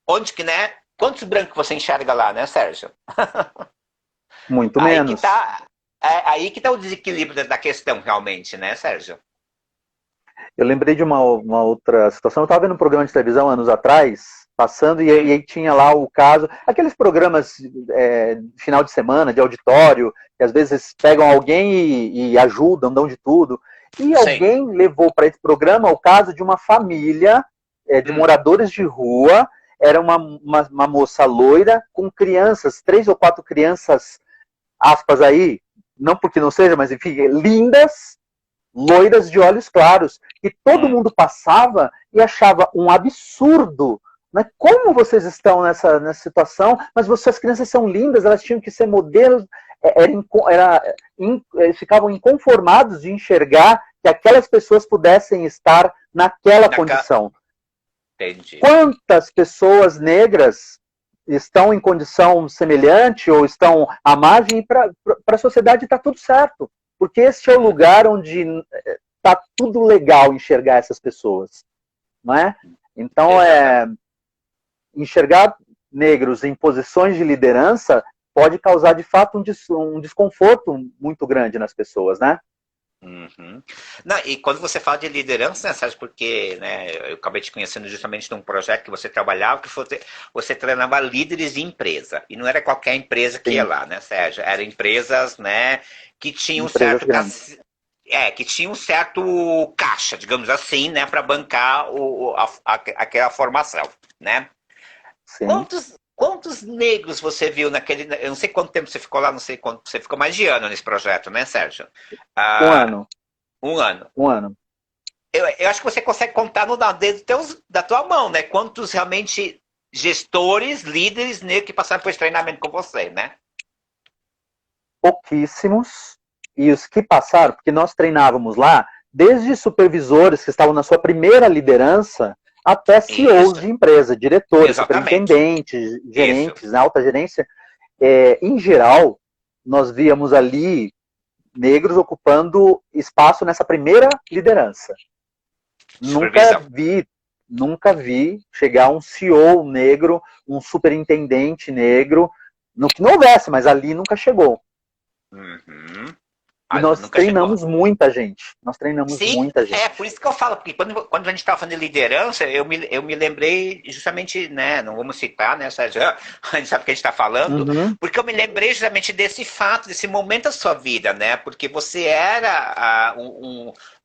Onde que, né? Quantos brancos você enxerga lá, né, Sérgio? Muito Aí que menos. tá, aí que tá o desequilíbrio da questão, realmente, né, Sérgio? Eu lembrei de uma outra situação. Eu estava vendo um programa de televisão anos atrás, passando, e aí tinha lá o caso, aqueles programas de final de semana, de auditório, que às vezes pegam alguém e ajudam, dão de tudo. E Sim. alguém levou para esse programa o caso de uma família de moradores de rua. Era uma moça loira com crianças, 3 ou 4 crianças, aspas aí, não porque não seja, mas enfim, lindas, loiras de olhos claros. E todo mundo passava e achava um absurdo. Né? Como vocês estão nessa situação? Mas as crianças são lindas, elas tinham que ser modelos. Eles ficavam inconformados de enxergar que aquelas pessoas pudessem estar naquela condição. Entendi. Quantas pessoas negras estão em condição semelhante ou estão à margem, para a sociedade está tudo certo. Porque esse é o lugar onde está tudo legal enxergar essas pessoas. Não é? Então, enxergar negros em posições de liderança pode causar, de fato, um desconforto muito grande nas pessoas, né? Uhum. Não, e quando você fala de liderança, né, Sérgio, porque né, eu acabei te conhecendo justamente num projeto que você trabalhava, que você treinava líderes de empresa. E não era qualquer empresa que ia lá, né, Sérgio? Eram empresas, né, que tinham empresas grandes. que tinha um certo caixa, digamos assim, né, para bancar aquela formação, né? Sim. Quantos negros você viu naquele... Eu não sei quanto tempo você ficou lá, não sei quanto... Você ficou mais de ano nesse projeto, né, Sérgio? Um ano. Um ano. Um ano. Eu acho que você consegue contar no dedo da tua mão, né? Quantos realmente gestores, líderes negros que passaram por esse treinamento com você, né? Pouquíssimos. E os que passaram, porque nós treinávamos lá, desde supervisores que estavam na sua primeira liderança, até CEOs de empresa, diretores, superintendentes, gerentes, alta gerência. Em geral, nós víamos ali negros ocupando espaço nessa primeira liderança. Nunca vi chegar um CEO negro, um superintendente negro, no que não houvesse, mas ali nunca chegou. Uhum. E nós treinamos muita gente. Sim, por isso que eu falo, porque quando a gente estava falando de liderança, eu me lembrei justamente, né, não vamos citar, né, Sérgio, a gente sabe o que a gente está falando, porque eu me lembrei justamente desse fato, desse momento da sua vida, né, porque você era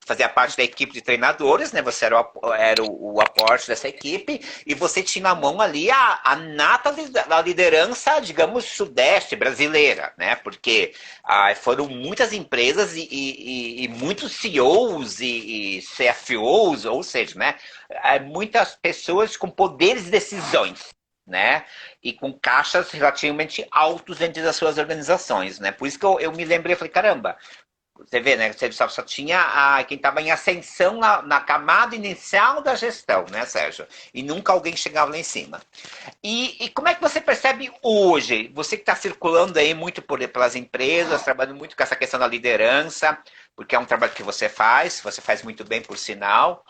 fazia parte da equipe de treinadores, né? Você era o aporte dessa equipe e você tinha na mão ali a nata da liderança, digamos, sudeste brasileira, né? Porque foram muitas empresas e muitos CEOs e CFOs, ou seja, né? Muitas pessoas com poderes de decisões, né? E com caixas relativamente altos dentro das suas organizações, né? Por isso que eu me lembrei, eu falei, caramba, você vê, né? Você só tinha quem estava em ascensão na camada inicial da gestão, né, Sérgio? E nunca alguém chegava lá em cima. E como é que você percebe hoje? Você que está circulando aí muito pelas empresas, trabalhando muito com essa questão da liderança, porque é um trabalho que você faz muito bem, por sinal.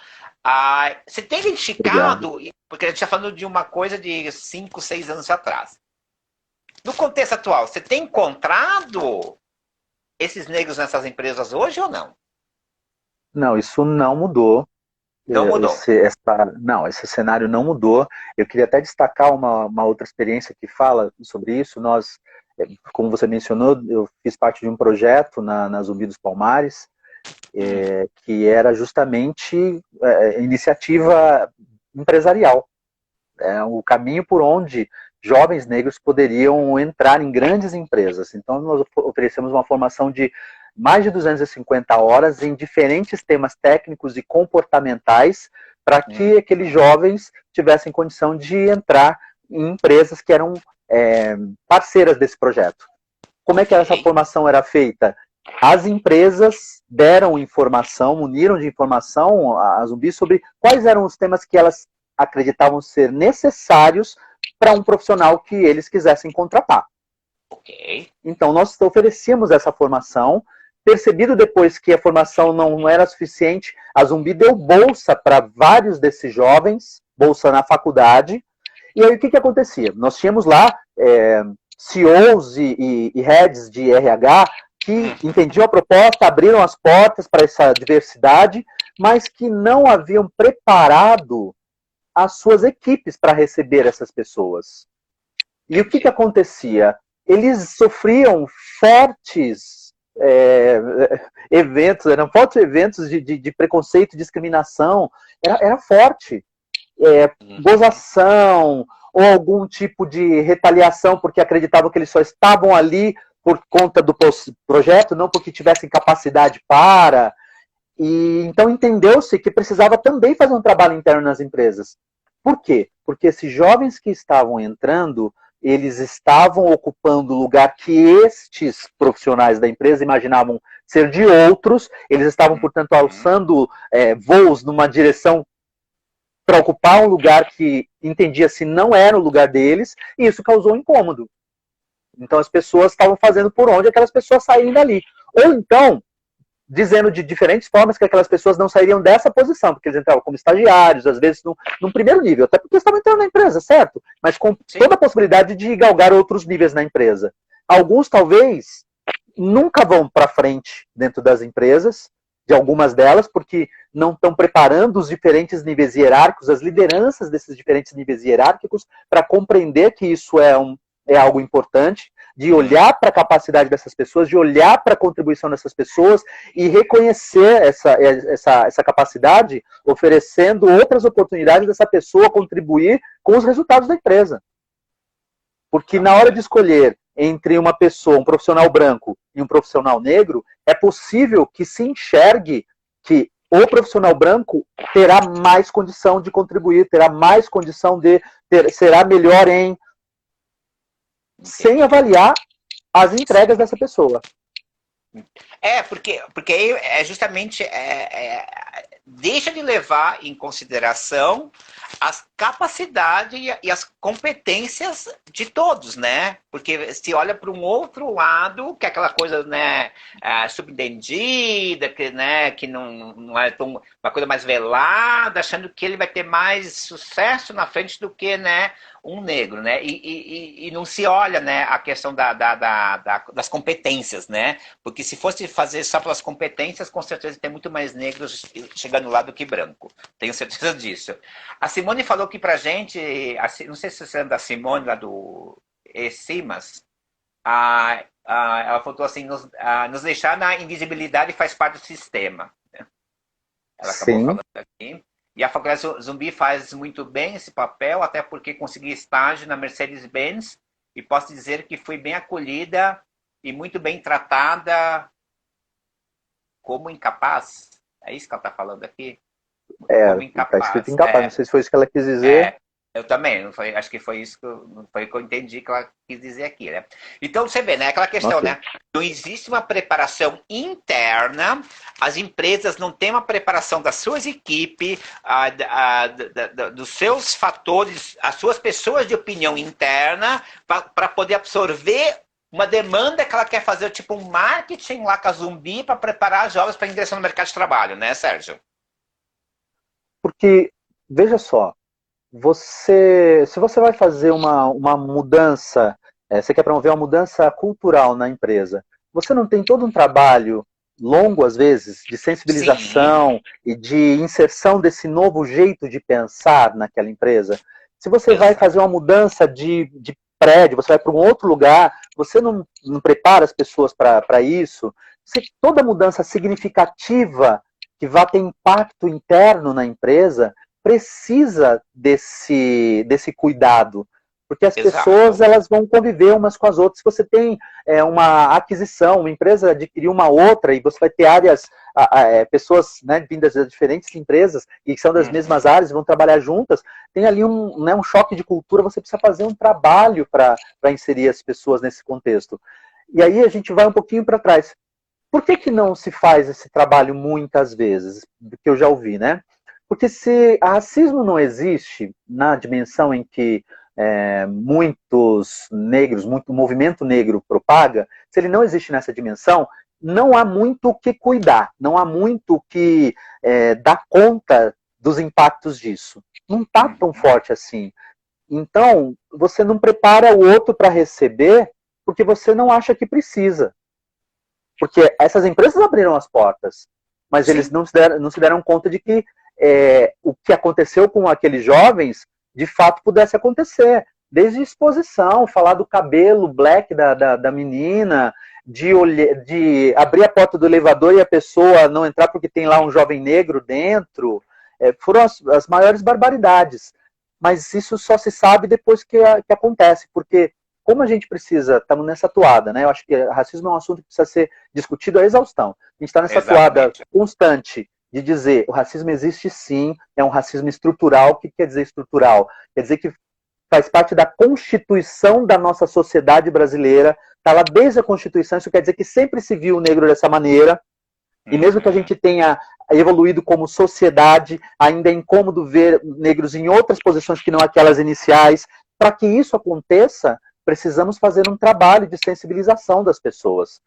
Você tem identificado, porque a gente está falando de uma coisa de 5, 6 anos atrás. No contexto atual, você tem encontrado esses negros nessas empresas hoje ou não? Não, isso não mudou. Não mudou. Esse cenário não mudou. Eu queria até destacar uma outra experiência que fala sobre isso. Nós, como você mencionou, eu fiz parte de um projeto na Zumbi dos Palmares, que era justamente iniciativa empresarial. O caminho por onde jovens negros poderiam entrar em grandes empresas. Então, nós oferecemos uma formação de mais de 250 horas em diferentes temas técnicos e comportamentais para que aqueles jovens tivessem condição de entrar em empresas que eram parceiras desse projeto. Como é que essa formação era feita? As empresas deram informação, muniram de informação a Zumbi sobre quais eram os temas que elas acreditavam ser necessários para um profissional que eles quisessem contratar. Ok. Então, nós oferecíamos essa formação. Percebido depois que a formação não era suficiente, a Zumbi deu bolsa para vários desses jovens, bolsa na faculdade. E aí, o que acontecia? Nós tínhamos lá CEOs e heads de RH que entendiam a proposta, abriram as portas para essa diversidade, mas que não haviam preparado as suas equipes para receber essas pessoas. E o que acontecia? Eles sofriam fortes eventos, eram fortes eventos de preconceito, discriminação, era forte. Gozação, ou algum tipo de retaliação, porque acreditavam que eles só estavam ali por conta do projeto, não porque tivessem capacidade para. E então entendeu-se que precisava também fazer um trabalho interno nas empresas. Por quê? Porque esses jovens que estavam entrando, eles estavam ocupando o lugar que estes profissionais da empresa imaginavam ser de outros, eles estavam, portanto, alçando voos numa direção para ocupar um lugar que entendia-se não era o lugar deles, e isso causou incômodo. Então as pessoas estavam fazendo por onde aquelas pessoas saírem dali. Ou então, dizendo de diferentes formas que aquelas pessoas não sairiam dessa posição, porque eles entravam como estagiários, às vezes num primeiro nível, até porque estavam entrando na empresa, certo? Mas com toda a possibilidade de galgar outros níveis na empresa. Alguns, talvez, nunca vão para frente dentro das empresas, de algumas delas, porque não estão preparando os diferentes níveis hierárquicos, as lideranças desses diferentes níveis hierárquicos, para compreender que isso é algo importante, de olhar para a capacidade dessas pessoas, de olhar para a contribuição dessas pessoas e reconhecer essa capacidade, oferecendo outras oportunidades dessa pessoa contribuir com os resultados da empresa. Porque na hora de escolher entre uma pessoa, um profissional branco e um profissional negro, é possível que se enxergue que o profissional branco terá mais condição de contribuir, terá mais condição será melhor sem avaliar as entregas dessa pessoa. Porque aí justamente deixa de levar em consideração as capacidades e as competências de todos, né? Porque se olha para um outro lado, que é aquela coisa, né, subentendida, que não é tão, uma coisa mais velada, achando que ele vai ter mais sucesso na frente do que, né, um negro, né? E não se olha, né, a questão das competências, né? Porque se fosse fazer só pelas competências, com certeza tem muito mais negros chegando lá do que branco. Tenho certeza disso. A Simone falou aqui pra gente, não sei se você lembra da Simone lá do E-Simas, ela falou assim, nos deixar na invisibilidade faz parte do sistema. Ela acabou falando aqui. E a Faculdade Zumbi faz muito bem esse papel, até porque consegui estágio na Mercedes-Benz e posso dizer que fui bem acolhida e muito bem tratada como incapaz. É isso que ela está falando aqui? Como incapaz. Está escrito incapaz, não sei se foi isso que ela quis dizer. Eu também, acho que foi isso que eu entendi que ela quis dizer aqui, né? Então você vê, né? Aquela questão, né? Não existe uma preparação interna, as empresas não têm uma preparação das suas equipes, dos seus fatores, as suas pessoas de opinião interna, para poder absorver uma demanda que ela quer fazer, tipo um marketing lá com a Zumbi para preparar jovens para ingressar no mercado de trabalho, né, Sérgio? Porque, veja só, se você vai fazer uma mudança, você quer promover uma mudança cultural na empresa, você não tem todo um trabalho longo, às vezes, de sensibilização e de inserção desse novo jeito de pensar naquela empresa? Se você vai fazer uma mudança de prédio, você vai para um outro lugar, você não prepara as pessoas para isso, toda mudança significativa que vá ter impacto interno na empresa precisa desse cuidado, porque as pessoas elas vão conviver umas com as outras. Se você tem uma aquisição, uma empresa adquirir uma outra e você vai ter áreas, pessoas, né, vindas de diferentes empresas e que são das mesmas áreas e vão trabalhar juntas, tem ali um choque de cultura, você precisa fazer um trabalho para inserir as pessoas nesse contexto. E aí a gente vai um pouquinho para trás. Por que não se faz esse trabalho muitas vezes? Que eu já ouvi, né? Porque se racismo não existe na dimensão em que muitos negros, muito movimento negro propaga, se ele não existe nessa dimensão, não há muito o que cuidar, não há muito o que dar conta dos impactos disso. Não está tão forte assim. Então, você não prepara o outro para receber porque você não acha que precisa. Porque essas empresas abriram as portas, mas eles não se deram conta de que o que aconteceu com aqueles jovens, de fato, pudesse acontecer. Desde exposição, falar do cabelo black da menina, de abrir a porta do elevador e a pessoa não entrar porque tem lá um jovem negro dentro, foram as maiores barbaridades. Mas isso só se sabe depois que acontece, porque como a gente precisa, estamos nessa toada, né? Eu acho que racismo é um assunto que precisa ser discutido à exaustão. A gente está nessa toada constante de dizer o racismo existe sim, é um racismo estrutural. O que quer dizer estrutural? Quer dizer que faz parte da constituição da nossa sociedade brasileira, está lá desde a Constituição, isso quer dizer que sempre se viu o negro dessa maneira, e mesmo que a gente tenha evoluído como sociedade, ainda é incômodo ver negros em outras posições que não aquelas iniciais. Para que isso aconteça, precisamos fazer um trabalho de sensibilização das pessoas.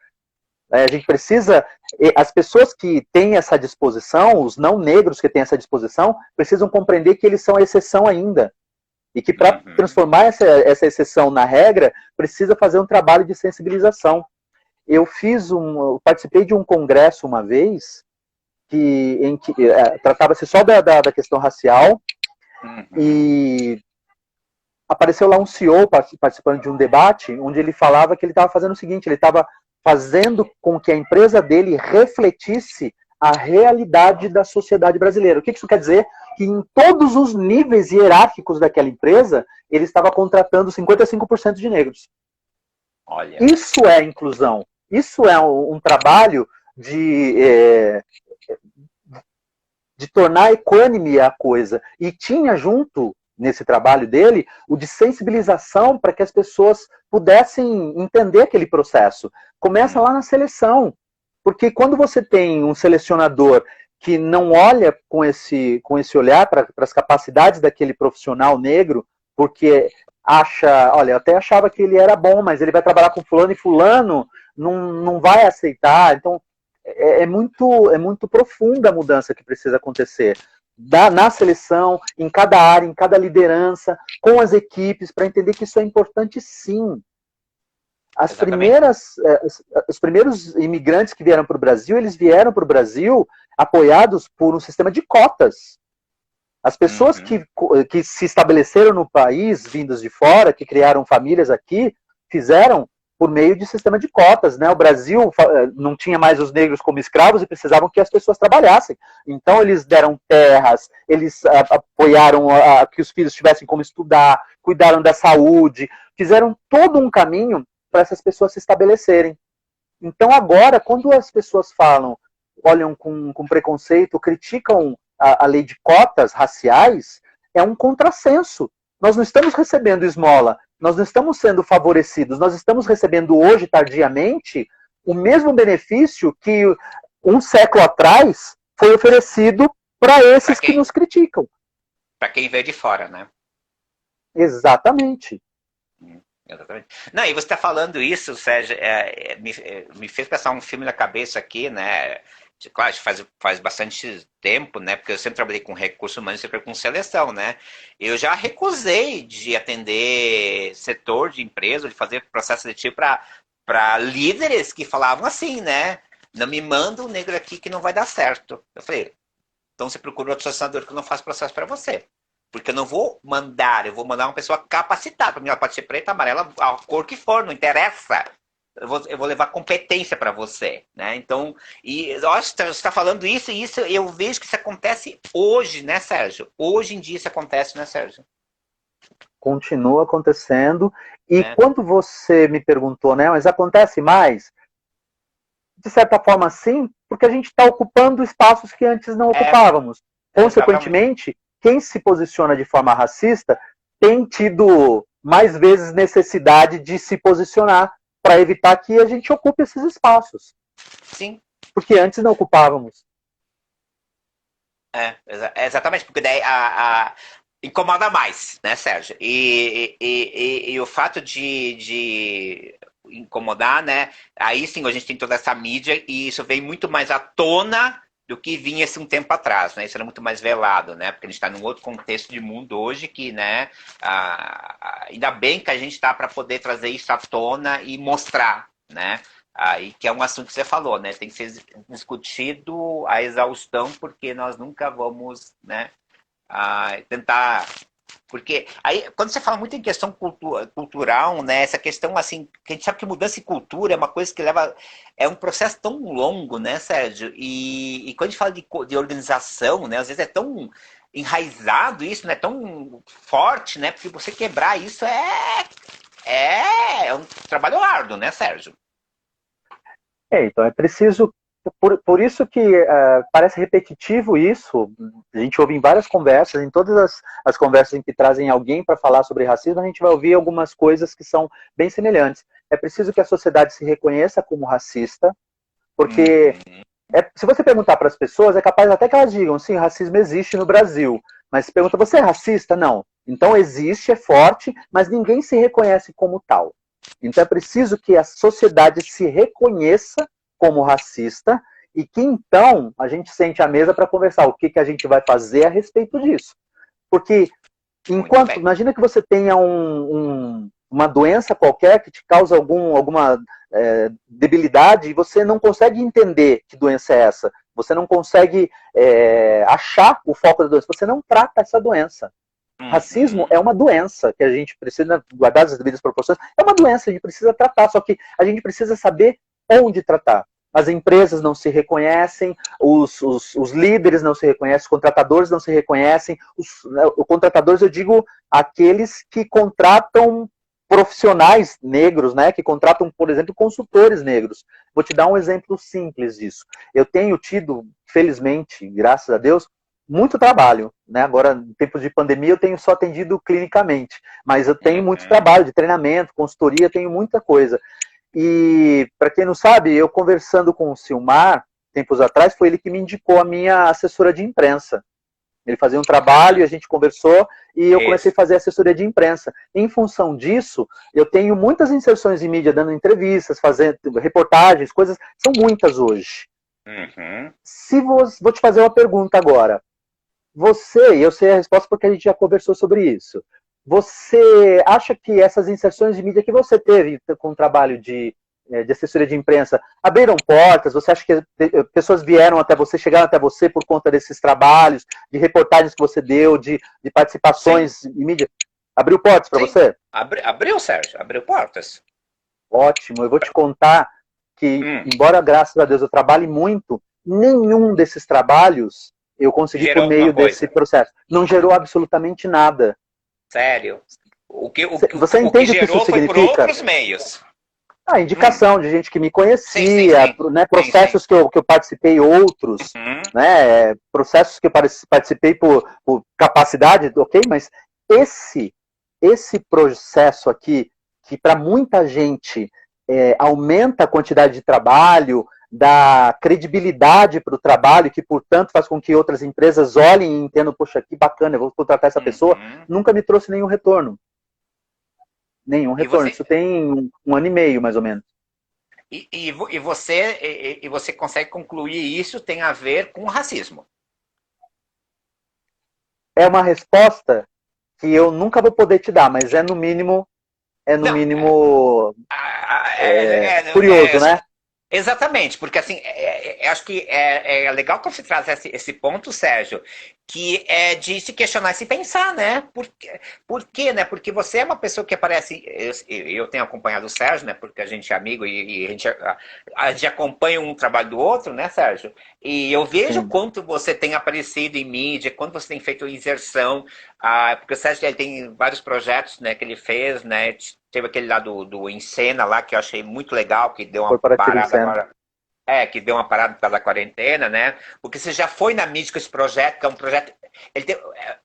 A gente precisa, as pessoas que têm essa disposição, os não negros que têm essa disposição, precisam compreender que eles são a exceção ainda. E que para transformar essa exceção na regra, precisa fazer um trabalho de sensibilização. Eu participei de um congresso uma vez, em que tratava-se só da questão racial, e apareceu lá um CEO participando de um debate, onde ele falava que ele estava fazendo o seguinte, ele estava fazendo com que a empresa dele refletisse a realidade da sociedade brasileira. O que isso quer dizer? Que em todos os níveis hierárquicos daquela empresa, ele estava contratando 55% de negros. Olha. Isso é inclusão. Isso é um trabalho de tornar equânime a coisa. E tinha junto, nesse trabalho dele, o de sensibilização para que as pessoas pudessem entender aquele processo. Começa lá na seleção. Porque quando você tem um selecionador que não olha com esse olhar para as capacidades daquele profissional negro, porque acha, olha, eu até achava que ele era bom, mas ele vai trabalhar com fulano e fulano não vai aceitar. Então, é muito profunda a mudança que precisa acontecer. Na seleção, em cada área, em cada liderança, com as equipes, para entender que isso é importante sim. Os primeiros imigrantes que vieram para o Brasil, eles vieram para o Brasil apoiados por um sistema de cotas. As pessoas que se estabeleceram no país, vindas de fora, que criaram famílias aqui, fizeram por meio de sistema de cotas, né? O Brasil não tinha mais os negros como escravos e precisavam que as pessoas trabalhassem. Então eles deram terras, eles apoiaram que os filhos tivessem como estudar, cuidaram da saúde, fizeram todo um caminho para essas pessoas se estabelecerem. Então agora, quando as pessoas olham com preconceito, criticam a lei de cotas raciais, é um contrassenso. Nós não estamos recebendo esmola, nós não estamos sendo favorecidos, nós estamos recebendo hoje, tardiamente, o mesmo benefício que um século atrás foi oferecido para esses que nos criticam. Para quem veio de fora, né? Exatamente. Exatamente. Não, e você está falando isso, Sérgio, me fez passar um filme na cabeça aqui, né? Claro, faz bastante tempo, né? Porque eu sempre trabalhei com recursos humanos e sempre com seleção, né? Eu já recusei de atender setor de empresa, de fazer processo seletivo para líderes que falavam assim, né? Não me manda um negro aqui que não vai dar certo. Eu falei, então você procura outro selecionador que eu não faço processo para você. Porque eu não vou mandar, eu vou mandar uma pessoa capacitada. Para mim, ela pode ser preta, amarela, a cor que for, não interessa. Eu vou levar competência para você, né? Então, você está falando isso e isso, eu vejo que isso acontece hoje, né, Sérgio? Hoje em dia isso acontece, né, Sérgio? Continua acontecendo. E quando você me perguntou, né, mas acontece mais? De certa forma, sim, porque a gente está ocupando espaços que antes não ocupávamos. Consequentemente, quem se posiciona de forma racista tem tido mais vezes necessidade de se posicionar para evitar que a gente ocupe esses espaços. Sim. Porque antes não ocupávamos. Exatamente, porque daí incomoda mais, né, Sérgio? E o fato de incomodar, né? Aí sim a gente tem toda essa mídia e isso vem muito mais à tona do que vinha esse um tempo atrás, né? Isso era muito mais velado, né? Porque a gente está num outro contexto de mundo hoje que, né? Ainda bem que a gente está para poder trazer isso à tona e mostrar, né? Aí que é um assunto que você falou, né? Tem que ser discutido a exaustão, porque nós nunca vamos, né? Tentar. Porque aí, quando você fala muito em questão cultural, né? Essa questão assim, que a gente sabe que mudança de cultura é uma coisa que leva. É um processo tão longo, né, Sérgio? E quando a gente fala de organização, né? Às vezes é tão enraizado isso, né? Tão forte, né? Porque você quebrar isso é um trabalho árduo, né, Sérgio? Então é preciso, por isso que parece repetitivo isso, a gente ouve em várias conversas, em todas as conversas em que trazem alguém para falar sobre racismo, a gente vai ouvir algumas coisas que são bem semelhantes. É preciso que a sociedade se reconheça como racista, porque se você perguntar para as pessoas, é capaz até que elas digam, sim, racismo existe no Brasil, mas se pergunta, você é racista? Não. Então existe, é forte, mas ninguém se reconhece como tal. Então é preciso que a sociedade se reconheça como racista e que então a gente sente à mesa para conversar o que a gente vai fazer a respeito disso. Porque enquanto, imagina que você tenha uma doença qualquer que te causa alguma debilidade e você não consegue entender que doença é essa. Você não consegue achar o foco da doença. Você não trata essa doença. Racismo é uma doença que a gente precisa, guardar as devidas proporções, é uma doença, a gente precisa tratar, só que a gente precisa saber onde tratar. As empresas não se reconhecem, os líderes não se reconhecem, os contratadores não se reconhecem. Os contratadores, eu digo, aqueles que contratam profissionais negros, né, que contratam, por exemplo, consultores negros. Vou te dar um exemplo simples disso. Eu tenho tido, felizmente, graças a Deus, muito trabalho, né? Agora, em tempos de pandemia, eu tenho só atendido clinicamente, mas eu tenho muito trabalho de treinamento, consultoria, tenho muita coisa. E, para quem não sabe, eu conversando com o Silmar, tempos atrás, foi ele que me indicou a minha assessora de imprensa. Ele fazia um trabalho, a gente conversou e eu comecei a fazer assessoria de imprensa. Em função disso, eu tenho muitas inserções em mídia, dando entrevistas, fazendo reportagens, coisas, são muitas hoje. Vou te fazer uma pergunta agora. Eu sei a resposta porque a gente já conversou sobre isso. Você acha que essas inserções de mídia que você teve com o trabalho de assessoria de imprensa abriram portas? Você acha que pessoas vieram até você, chegaram até você por conta desses trabalhos, de reportagens que você deu, de participações em mídia? Abriu portas para você? Abriu, Sérgio, abriu portas. Ótimo, eu vou te contar que, embora, graças a Deus, eu trabalhe muito, nenhum desses trabalhos eu consegui por meio desse processo. Não gerou absolutamente nada. Sério? Você entende o que isso significa? Foi por outros meios. A indicação de gente que me conhecia, sim. Né, processos sim. Que eu participei, outros, né, processos que eu participei por capacidade, ok, mas esse processo aqui, que para muita gente aumenta a quantidade de trabalho, dá credibilidade para o trabalho, que, portanto, faz com que outras empresas olhem e entendam, poxa, que bacana, eu vou contratar essa pessoa, nunca me trouxe nenhum retorno. Nenhum retorno. Isso tem um ano e meio, mais ou menos. E você consegue concluir isso tem a ver com o racismo? É uma resposta que eu nunca vou poder te dar, mas é no mínimo curioso, né? Exatamente, porque assim, acho que é legal que você traz esse ponto, Sérgio, que é de se questionar e se pensar, né? Por quê, né? Porque você é uma pessoa que aparece. Eu tenho acompanhado o Sérgio, né? Porque a gente é amigo e a gente acompanha um trabalho do outro, né, Sérgio? E eu vejo quanto você tem aparecido em mídia, quanto você tem feito inserção. Porque o Sérgio ele tem vários projetos, né, que ele fez, né? Teve aquele lá do Encena lá, que eu achei muito legal, que deu uma parada agora. Que deu uma parada por causa da quarentena, né? Porque você já foi na mídia com esse projeto, que é um projeto Ele tem,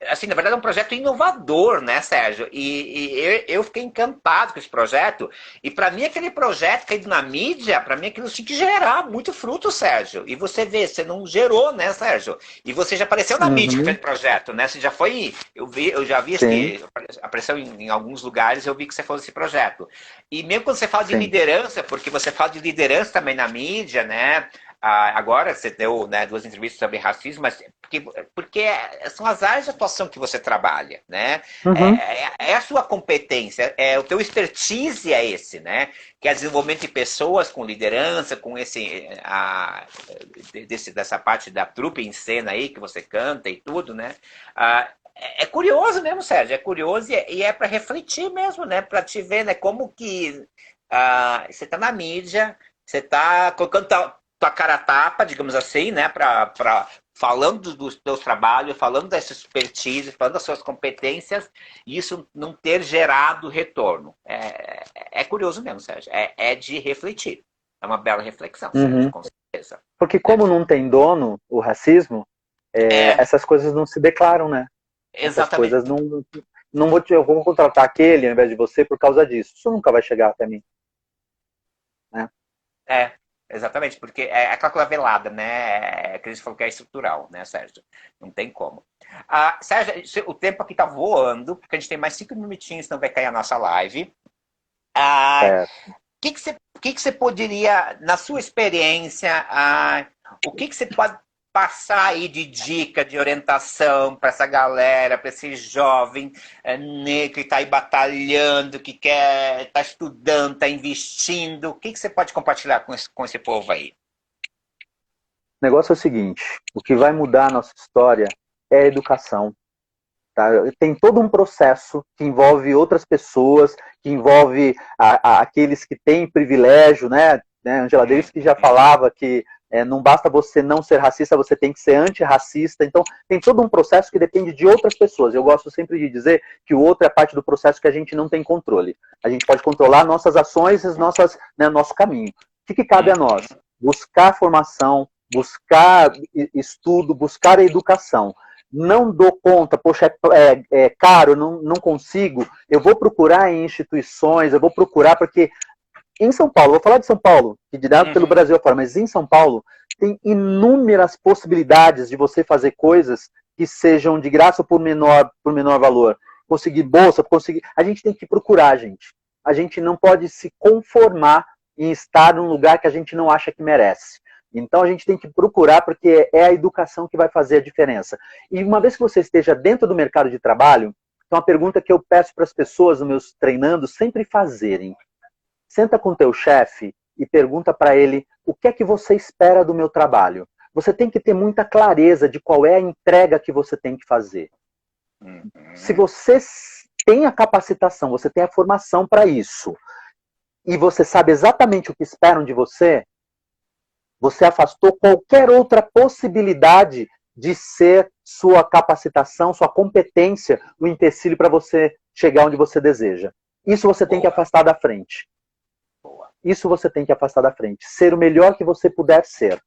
assim, na verdade é um projeto inovador, né, Sérgio? E eu fiquei encantado com esse projeto. E para mim aquele projeto caído na mídia, para mim aquilo tinha que gerar muito fruto, Sérgio. E você vê, você não gerou, né, Sérgio? E você já apareceu na mídia com Uhum. aquele projeto, né? Você já foi, eu já vi Sim, que apareceu em alguns lugares, eu vi que você falou desse projeto. E mesmo quando você fala de sim. liderança, porque você fala de liderança também na mídia, né? Agora você deu, né, 2 entrevistas sobre racismo, mas porque são as áreas de atuação que você trabalha, né? Uhum. É a sua competência, o teu expertise é esse, né? Que é desenvolvimento de pessoas com liderança, com dessa parte da trupe em cena aí que você canta e tudo, né? É curioso mesmo, Sérgio, é curioso e é para refletir mesmo, né? Para te ver, né? Como que você está na mídia, você está colocando tua cara a tapa, digamos assim, né? Falando dos teus trabalhos, falando da sua expertise, falando das suas competências, e isso não ter gerado retorno. É curioso mesmo, Sérgio. É de refletir. É uma bela reflexão, Sérgio, Uhum. com certeza. Porque Né? como não tem dono, o racismo, É, essas coisas não se declaram, né? Essas exatamente. coisas não eu vou contratar aquele ao invés de você por causa disso. Isso nunca vai chegar até mim, né? É, exatamente, porque é aquela coisa velada, né? Que a gente falou que é estrutural, né, Sérgio? Não tem como. Sérgio, o tempo aqui tá voando, porque a gente tem mais 5 minutinhos, senão vai cair a nossa live. Ah, Certo. o que que você poderia, na sua experiência, o que que você pode passar aí de dica, de orientação para essa galera, para esse jovem negro que está aí batalhando, que quer, está estudando, está investindo? O que que você pode compartilhar com esse povo aí? O negócio é o seguinte: o que vai mudar a nossa história é a educação. Tá? Tem todo um processo que envolve outras pessoas, que envolve aqueles que têm privilégio, né? Angela Davis que já falava que não basta você não ser racista, você tem que ser antirracista. Então, tem todo um processo que depende de outras pessoas. Eu gosto sempre de dizer que o outro é parte do processo que a gente não tem controle. A gente pode controlar nossas ações, né, nosso caminho. O que cabe a nós? Buscar formação, buscar estudo, buscar a educação. Não dou conta, poxa, é caro, não consigo, eu vou procurar em instituições, eu vou procurar, porque em São Paulo, vou falar de São Paulo, que dá pelo Uhum. Brasil afora, mas em São Paulo tem inúmeras possibilidades de você fazer coisas que sejam de graça ou por menor valor. Conseguir bolsa, conseguir. A gente tem que procurar, gente. A gente não pode se conformar em estar num lugar que a gente não acha que merece. Então a gente tem que procurar, porque é a educação que vai fazer a diferença. E uma vez que você esteja dentro do mercado de trabalho, então uma pergunta que eu peço para as pessoas nos meus treinandos sempre fazerem: senta com o teu chefe e pergunta para ele o que é que você espera do meu trabalho. Você tem que ter muita clareza de qual é a entrega que você tem que fazer. Se Uhum. você tem a capacitação, você tem a formação para isso, e você sabe exatamente o que esperam de você, você afastou qualquer outra possibilidade de ser sua capacitação, sua competência, o empecilho para você chegar onde você deseja. Isso você tem que Boa, afastar da frente. boa. Isso você tem que afastar da frente. Ser o melhor que você puder ser.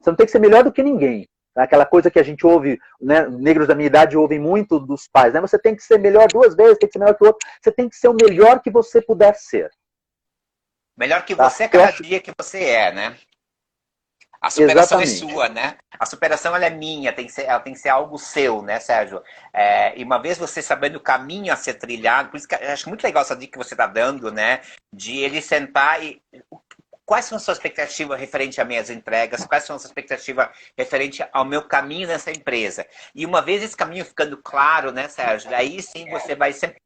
Você não tem que ser melhor do que ninguém. Aquela coisa que a gente ouve, né, negros da minha idade ouvem muito dos pais, né? Você tem que ser melhor 2 vezes, tem que ser melhor que o outro. Você tem que ser o melhor que você puder ser. Melhor que Tá? você a Eu cada acho dia que você é, né? A superação é exatamente. sua, né? A superação ela é minha, ela tem que ser algo seu, né, Sérgio? E uma vez você sabendo o caminho a ser trilhado, por isso que eu acho muito legal essa dica que você está dando, né? De ele sentar e. Quais são as suas expectativas referente às minhas entregas? Quais são as suas expectativas referente ao meu caminho nessa empresa? E uma vez esse caminho ficando claro, né, Sérgio? Aí sim você vai sempre.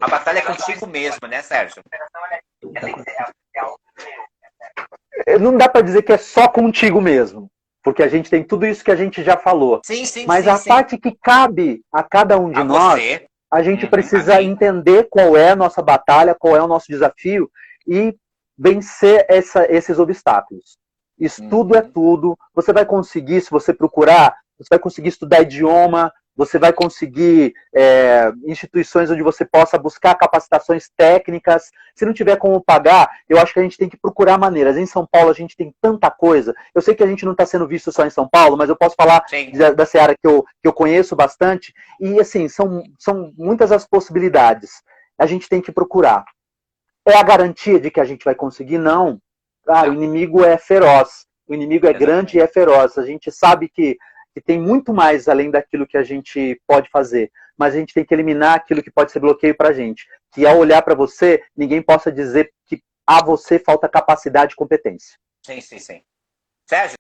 A batalha é contigo mesmo, né, Sérgio? Não dá para dizer que é só contigo mesmo, porque a gente tem tudo isso que a gente já falou. Sim, sim, Mas sim, a sim. parte que cabe a cada um de A nós, você, a gente a precisa mim. entender qual é a nossa batalha, qual é o nosso desafio e vencer esses obstáculos. Estudo é Uhum. tudo. Você vai conseguir, se você procurar, você vai conseguir estudar idioma, você vai conseguir instituições onde você possa buscar capacitações técnicas. Se não tiver como pagar, eu acho que a gente tem que procurar maneiras. Em São Paulo a gente tem tanta coisa. Eu sei que a gente não está sendo visto só em São Paulo, mas eu posso falar da seara que eu conheço bastante. E assim, são muitas as possibilidades. A gente tem que procurar. É a garantia de que a gente vai conseguir? Não. Ah, o inimigo é feroz. O inimigo é grande e é feroz. A gente sabe que tem muito mais além daquilo que a gente pode fazer. Mas a gente tem que eliminar aquilo que pode ser bloqueio para a gente. Que ao olhar para você, ninguém possa dizer que a você falta capacidade e competência. Sim, sim, sim. Sérgio?